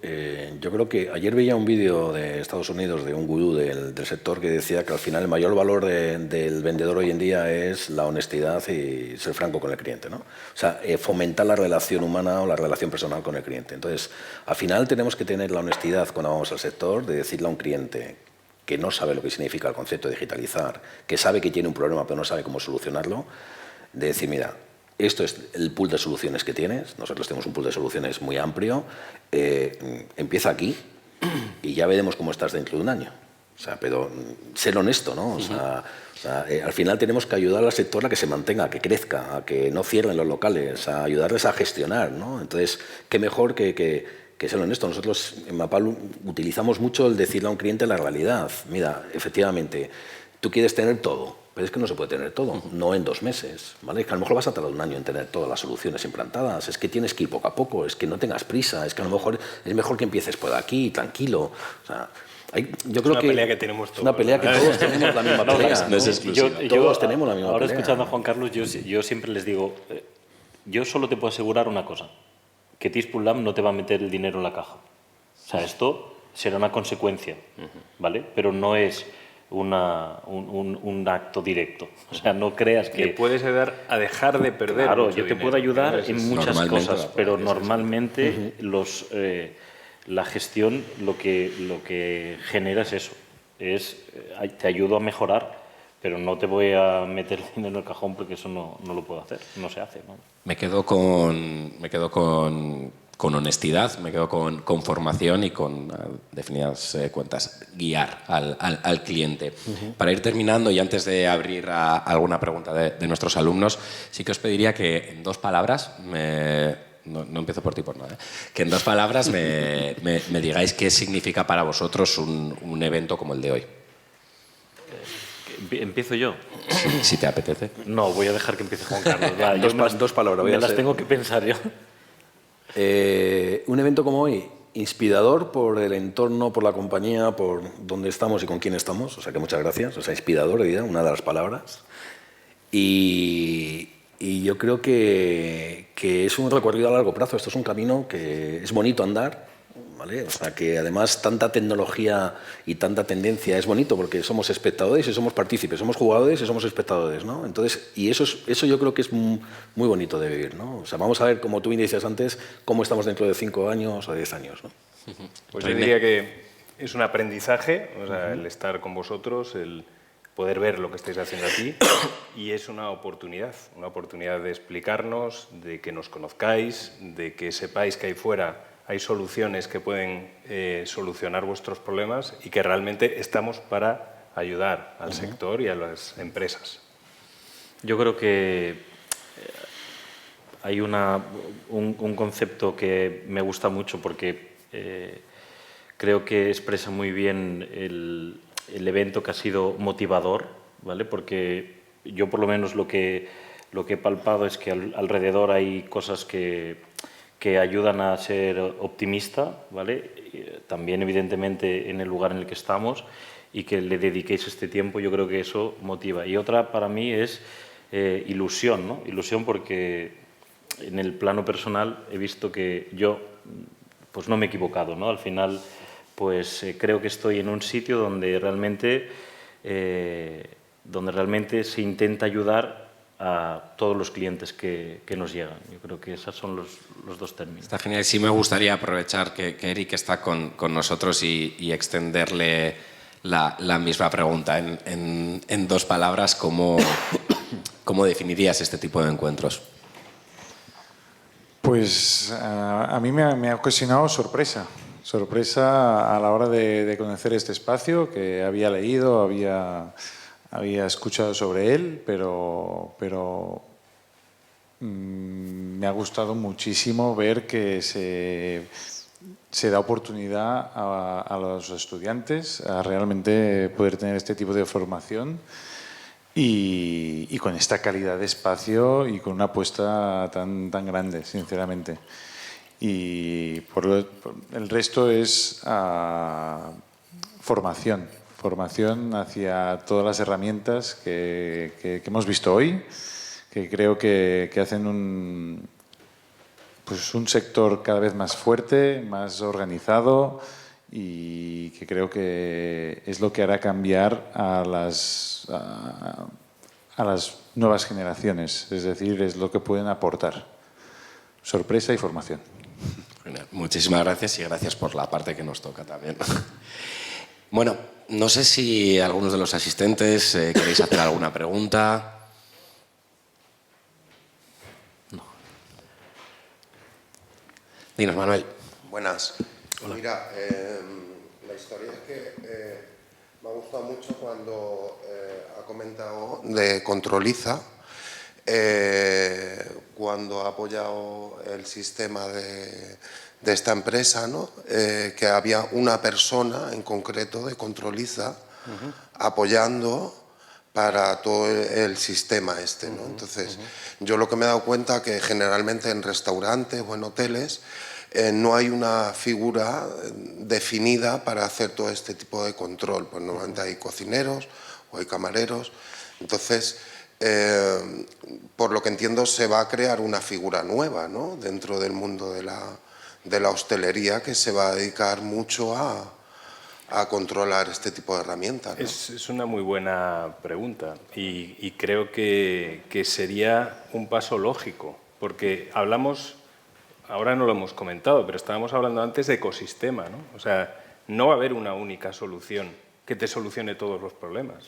Speaker 4: yo creo que ayer veía un vídeo de Estados Unidos de un gurú del sector que decía que al final el mayor valor del vendedor hoy en día es la honestidad y ser franco con el cliente, ¿no? O sea, fomentar la relación humana o la relación personal con el cliente. Entonces, al final tenemos que tener la honestidad cuando vamos al sector de decirle a un cliente que no sabe lo que significa el concepto de digitalizar, que sabe que tiene un problema pero no sabe cómo solucionarlo, de decir, mira, esto es el pool de soluciones que tienes, nosotros tenemos un pool de soluciones muy amplio, empieza aquí y ya veremos cómo estás dentro de un año. O sea, pero ser honesto, ¿no? O sea, al final tenemos que ayudar al sector a que se mantenga, a que crezca, a que no cierren los locales, a ayudarles a gestionar, ¿no? Entonces, qué mejor que ser honesto. Nosotros en Mapal utilizamos mucho el decirle a un cliente la realidad. Mira, efectivamente, tú quieres tener todo, pero es que no se puede tener todo, no en 2 meses, ¿vale? Es que a lo mejor vas a tardar un año en tener todas las soluciones implantadas, es que tienes que ir poco a poco, es que no tengas prisa, es que a lo mejor es mejor que empieces por aquí, tranquilo. O sea, yo creo
Speaker 3: una pelea que tenemos todos.
Speaker 4: Es una pelea que todos tenemos la misma pelea.
Speaker 1: No es exclusiva.
Speaker 4: Todos tenemos la misma
Speaker 2: ahora
Speaker 4: pelea.
Speaker 2: Escuchando a Juan Carlos, yo siempre les digo, yo solo te puedo asegurar una cosa, que Tispul Lab no te va a meter el dinero en la caja. O sea, esto será una consecuencia, ¿vale? Pero no es un acto directo. O sea, no creas que...
Speaker 3: Le puedes ayudar a dejar de perder.
Speaker 2: Claro,
Speaker 3: mucho
Speaker 2: yo te
Speaker 3: dinero.
Speaker 2: puedo ayudar en muchas cosas, pero
Speaker 3: es
Speaker 2: normalmente la gestión lo que genera es eso. Te ayudo a mejorar, pero no te voy a meter el dinero en el cajón porque eso no lo puedo hacer, no se hace, ¿no?
Speaker 1: Me quedo con honestidad, me quedo con formación y con definidas cuentas, guiar al cliente. Para ir terminando y antes de abrir a alguna pregunta de nuestros alumnos, sí que os pediría que en 2 palabras, no empiezo por ti por nada, que en 2 palabras me digáis qué significa para vosotros un evento como el de hoy.
Speaker 2: ¿Empiezo yo?
Speaker 1: Si te apetece.
Speaker 2: No, voy a dejar que empiece Juan Carlos. Va,
Speaker 4: Dos palabras.
Speaker 2: Me las tengo que pensar yo.
Speaker 4: Un evento como hoy, inspirador por el entorno, por la compañía, por dónde estamos y con quién estamos. O sea que muchas gracias. O sea, inspirador, diría, una de las palabras. Y yo creo que es un recorrido a largo plazo. Esto es un camino que es bonito andar, ¿vale? O sea, que además tanta tecnología y tanta tendencia es bonito porque somos espectadores y somos partícipes, somos jugadores y somos espectadores, ¿no? Entonces, y eso yo creo que es muy bonito de vivir, ¿no? O sea, vamos a ver, como tú me decías antes, cómo estamos dentro de 5 años o 10 años, ¿no?
Speaker 3: Pues yo diría que es un aprendizaje, o sea, el estar con vosotros, el poder ver lo que estáis haciendo aquí, y es una oportunidad de explicarnos, de que nos conozcáis, de que sepáis que ahí fuera hay soluciones que pueden solucionar vuestros problemas y que realmente estamos para ayudar al sector y a las empresas.
Speaker 2: Yo creo que hay un concepto que me gusta mucho porque creo que expresa muy bien el evento que ha sido motivador, ¿vale? Porque yo por lo menos lo que he palpado es que alrededor hay cosas que ayudan a ser optimista, ¿vale? También evidentemente en el lugar en el que estamos, y que le dediquéis este tiempo, yo creo que eso motiva. Y otra para mí es ilusión, ¿no? Ilusión porque en el plano personal he visto que yo pues no me he equivocado, ¿no? Al final pues creo que estoy en un sitio donde realmente se intenta ayudar a todos los clientes que nos llegan. Yo creo que esos son los 2 términos.
Speaker 1: Está genial. Sí me gustaría aprovechar que Eric está con nosotros y extenderle la misma pregunta. En 2 palabras, ¿cómo definirías este tipo de encuentros?
Speaker 6: Pues a mí me ha ocasionado sorpresa a la hora de conocer este espacio, que había leído, había escuchado sobre él, pero me ha gustado muchísimo ver que se da oportunidad a los estudiantes a realmente poder tener este tipo de formación y con esta calidad de espacio y con una apuesta tan grande, sinceramente. Y el resto es formación hacia todas las herramientas que hemos visto hoy, que creo que hacen un sector cada vez más fuerte, más organizado, y que creo que es lo que hará cambiar a las nuevas generaciones, es decir, es lo que pueden aportar. Sorpresa y formación.
Speaker 1: Muchísimas gracias y gracias por la parte que nos toca también. Bueno, no sé si algunos de los asistentes queréis hacer alguna pregunta. No. Dinos, Manuel.
Speaker 7: Buenas. Hola. Mira, la historia es que me ha gustado mucho cuando ha comentado de Controliza, cuando ha apoyado el sistema de esta empresa, ¿no? Que había una persona en concreto de Controliza apoyando para todo el sistema este, ¿no? Entonces, yo lo que me he dado cuenta que generalmente en restaurantes o en hoteles no hay una figura definida para hacer todo este tipo de control. Pues normalmente hay cocineros o hay camareros. Entonces, por lo que entiendo, se va a crear una figura nueva, ¿no? Dentro del mundo de la hostelería, que se va a dedicar mucho a controlar este tipo de herramientas, ¿no?
Speaker 3: Es una muy buena pregunta y creo que sería un paso lógico, porque hablamos, ahora no lo hemos comentado, pero estábamos hablando antes de ecosistema, ¿no? O sea, no va a haber una única solución que te solucione todos los problemas.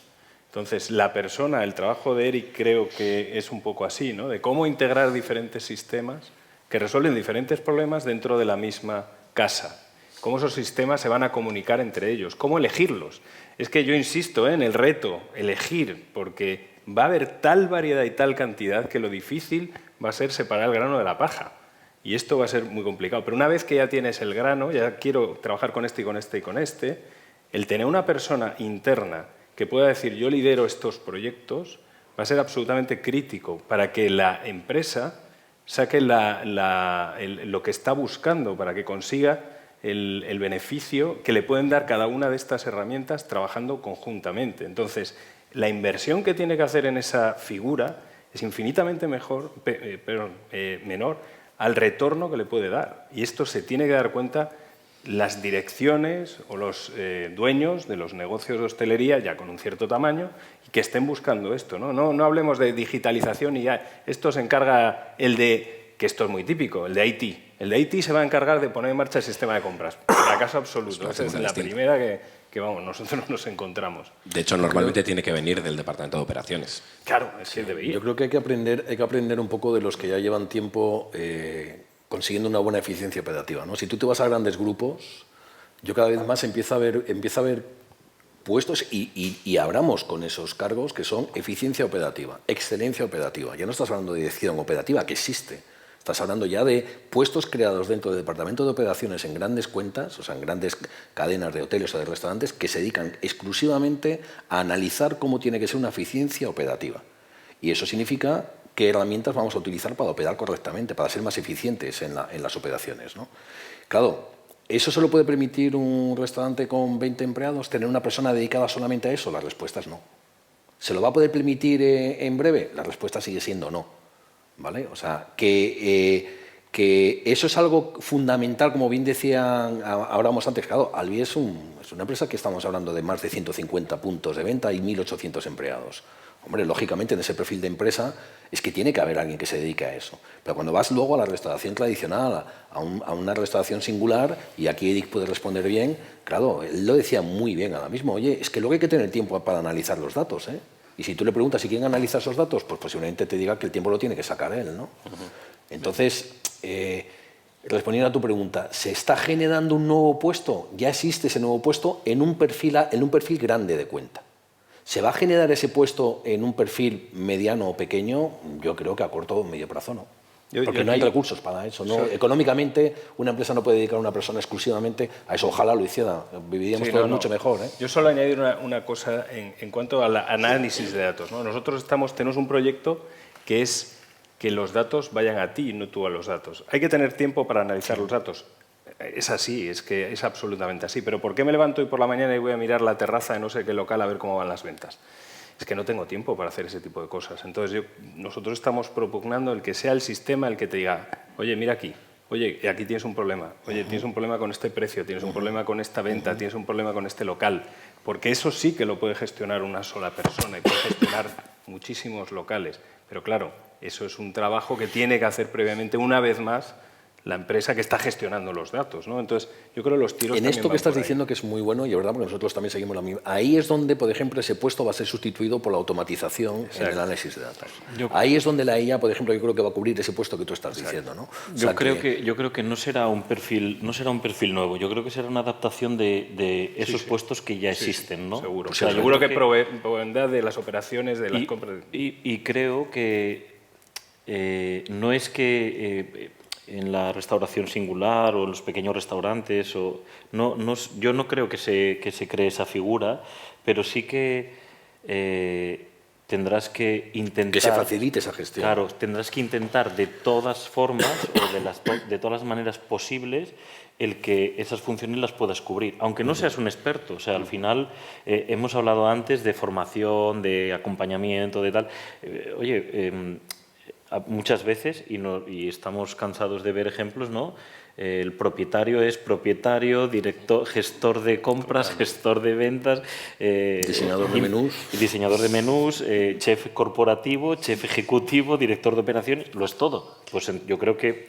Speaker 3: Entonces, la persona, el trabajo de Eric creo que es un poco así, ¿no? De cómo integrar diferentes sistemas que resuelven diferentes problemas dentro de la misma casa. Cómo esos sistemas se van a comunicar entre ellos, cómo elegirlos. Es que yo insisto en el reto, elegir, porque va a haber tal variedad y tal cantidad que lo difícil va a ser separar el grano de la paja. Y esto va a ser muy complicado. Pero una vez que ya tienes el grano, ya quiero trabajar con este y con este y con este, el tener una persona interna que pueda decir yo lidero estos proyectos va a ser absolutamente crítico para que la empresa saque lo que está buscando, para que consiga el beneficio que le pueden dar cada una de estas herramientas trabajando conjuntamente. Entonces, la inversión que tiene que hacer en esa figura es infinitamente menor al retorno que le puede dar. Y esto se tiene que dar cuenta las direcciones o los dueños de los negocios de hostelería ya con un cierto tamaño y que estén buscando esto, ¿no? No hablemos de digitalización y ya esto se encarga que esto es muy típico, el de IT. El de IT se va a encargar de poner en marcha el sistema de compras. Fracaso absoluto. Esa es la primera que vamos, nosotros nos encontramos.
Speaker 1: De hecho, normalmente tiene que venir del Departamento de Operaciones.
Speaker 3: Claro, es que debería.
Speaker 4: Yo creo que hay que aprender un poco de los que ya llevan tiempo consiguiendo una buena eficiencia operativa, ¿no? Si tú te vas a grandes grupos, yo cada vez más empiezo a ver puestos y abramos con esos cargos que son eficiencia operativa, excelencia operativa. Ya no estás hablando de dirección operativa, que existe. Estás hablando ya de puestos creados dentro del Departamento de Operaciones en grandes cuentas, o sea, en grandes cadenas de hoteles o de restaurantes, que se dedican exclusivamente a analizar cómo tiene que ser una eficiencia operativa. Y eso significa qué herramientas vamos a utilizar para operar correctamente, para ser más eficientes en las operaciones, ¿no? Claro, ¿eso se lo puede permitir un restaurante con 20 empleados, tener una persona dedicada solamente a eso? La respuesta es no. ¿Se lo va a poder permitir en breve? La respuesta sigue siendo no, ¿vale? O sea, que eso es algo fundamental, como bien decían, hablábamos antes, claro, Albi es una empresa que estamos hablando de más de 150 puntos de venta y 1.800 empleados. Hombre, lógicamente en ese perfil de empresa es que tiene que haber alguien que se dedique a eso. Pero cuando vas luego a la restauración tradicional, a una restauración singular, y aquí Eric puede responder bien, claro, él lo decía muy bien ahora mismo, oye, es que luego hay que tener tiempo para analizar los datos, ¿eh? Y si tú le preguntas si quién analiza esos datos, pues posiblemente te diga que el tiempo lo tiene que sacar él, ¿no? Entonces, respondiendo a tu pregunta, ¿se está generando un nuevo puesto? Ya existe ese nuevo puesto en un perfil grande de cuenta. ¿Se va a generar ese puesto en un perfil mediano o pequeño? Yo creo que a corto o medio plazo no. Porque no hay recursos para eso, ¿no? Económicamente, una empresa no puede dedicar a una persona exclusivamente a eso. Ojalá lo hiciera. Viviríamos todos mucho mejor, ¿eh?
Speaker 3: Yo solo añadir una cosa en cuanto al análisis de datos, ¿no? Nosotros tenemos un proyecto que es que los datos vayan a ti y no tú a los datos. Hay que tener tiempo para analizar los datos. Es así, es que es absolutamente así. Pero ¿por qué me levanto hoy por la mañana y voy a mirar la terraza de no sé qué local a ver cómo van las ventas? Es que no tengo tiempo para hacer ese tipo de cosas. Entonces, nosotros estamos propugnando el que sea el sistema el que te diga, oye, mira aquí, oye, aquí tienes un problema, oye, tienes un problema con este precio, tienes un problema con esta venta, tienes un problema con este local. Porque eso sí que lo puede gestionar una sola persona y puede gestionar muchísimos locales. Pero claro, eso es un trabajo que tiene que hacer previamente, una vez más, la empresa que está gestionando los datos, ¿no? Entonces, yo creo que los tiros
Speaker 4: en esto que estás diciendo, que es muy bueno, y es verdad, porque nosotros también seguimos la misma. Ahí es donde, por ejemplo, ese puesto va a ser sustituido por la automatización en el análisis de datos. Ahí es donde la IA, por ejemplo, yo creo que va a cubrir ese puesto que tú estás diciendo, ¿no? O sea,
Speaker 2: yo creo que no será un perfil nuevo. Yo creo que será una adaptación de esos puestos que ya existen, ¿no?
Speaker 3: Seguro. O sea, seguro que provendrá de las operaciones, de las compras.
Speaker 2: Y creo que no es que en la restauración singular o en los pequeños restaurantes, yo no creo que se cree esa figura, pero sí que tendrás que intentar...
Speaker 4: Que se facilite esa gestión.
Speaker 2: Claro, tendrás que intentar de todas formas o de todas las maneras posibles el que esas funciones las puedas cubrir, aunque no seas un experto. O sea, al final hemos hablado antes de formación, de acompañamiento, de tal. Muchas veces, y estamos cansados de ver ejemplos, ¿no? El propietario es propietario, director, gestor de compras, gestor de ventas,
Speaker 4: diseñador de menús,
Speaker 2: chef corporativo, chef ejecutivo, director de operaciones, lo es todo. Pues yo creo que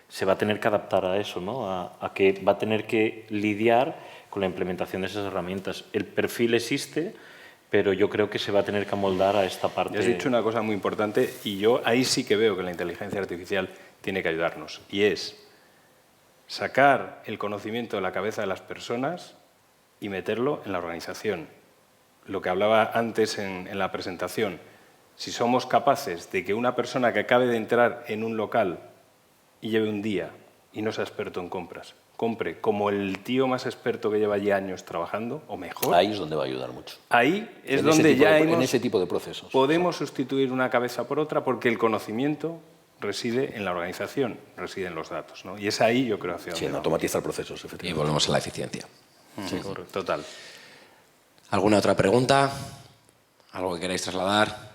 Speaker 2: se va a tener que adaptar a eso, ¿no? A que va a tener que lidiar con la implementación de esas herramientas. El perfil existe, pero yo creo que se va a tener que amoldar a esta parte.
Speaker 3: Has dicho una cosa muy importante y yo ahí sí que veo que la inteligencia artificial tiene que ayudarnos, y es sacar el conocimiento de la cabeza de las personas y meterlo en la organización. Lo que hablaba antes en la presentación, si somos capaces de que una persona que acabe de entrar en un local y lleve un día y no sea experto en compras, compre como el tío más experto que lleva ya años trabajando, o mejor.
Speaker 8: Ahí es donde va a ayudar mucho.
Speaker 3: Ahí es
Speaker 8: En
Speaker 3: donde ya
Speaker 8: en ese tipo de procesos.
Speaker 3: podemos sustituir una cabeza por otra, porque el conocimiento reside en la organización, reside en los datos, ¿no? Y es ahí, yo creo, hacia
Speaker 4: Sí,
Speaker 3: donde
Speaker 4: en
Speaker 3: vamos.
Speaker 4: automatizar procesos,
Speaker 1: Y
Speaker 4: efectivamente.
Speaker 1: volvemos a la eficiencia.
Speaker 3: Sí, correcto. Total.
Speaker 1: ¿Alguna otra pregunta? ¿Algo que queráis trasladar?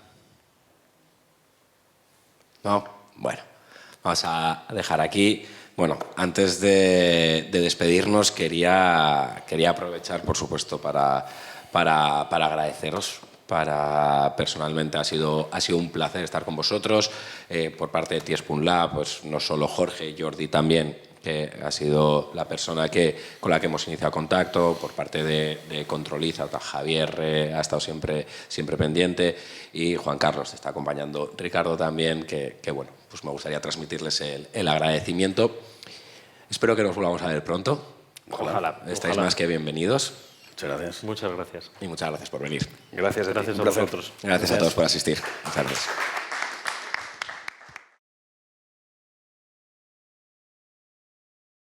Speaker 1: ¿No? Bueno, vamos a dejar aquí. Bueno, antes de despedirnos, quería aprovechar, por supuesto, para agradeceros. Personalmente ha sido un placer estar con vosotros. Por parte de Tiespun Lab, pues no solo Jorge, Jordi también, que ha sido la persona con la que hemos iniciado contacto. Por parte de Controliza, Javier ha estado siempre pendiente, y Juan Carlos te está acompañando. Ricardo también, que bueno, pues me gustaría transmitirles el agradecimiento. Espero que nos volvamos a ver pronto.
Speaker 3: Ojalá.
Speaker 1: Estáis más que bienvenidos.
Speaker 4: Muchas gracias.
Speaker 2: Muchas gracias.
Speaker 1: Y muchas gracias por venir.
Speaker 3: Gracias a ti.
Speaker 2: Gracias a
Speaker 4: Un placer.
Speaker 2: vosotros.
Speaker 1: Gracias a todos por asistir. Muchas gracias.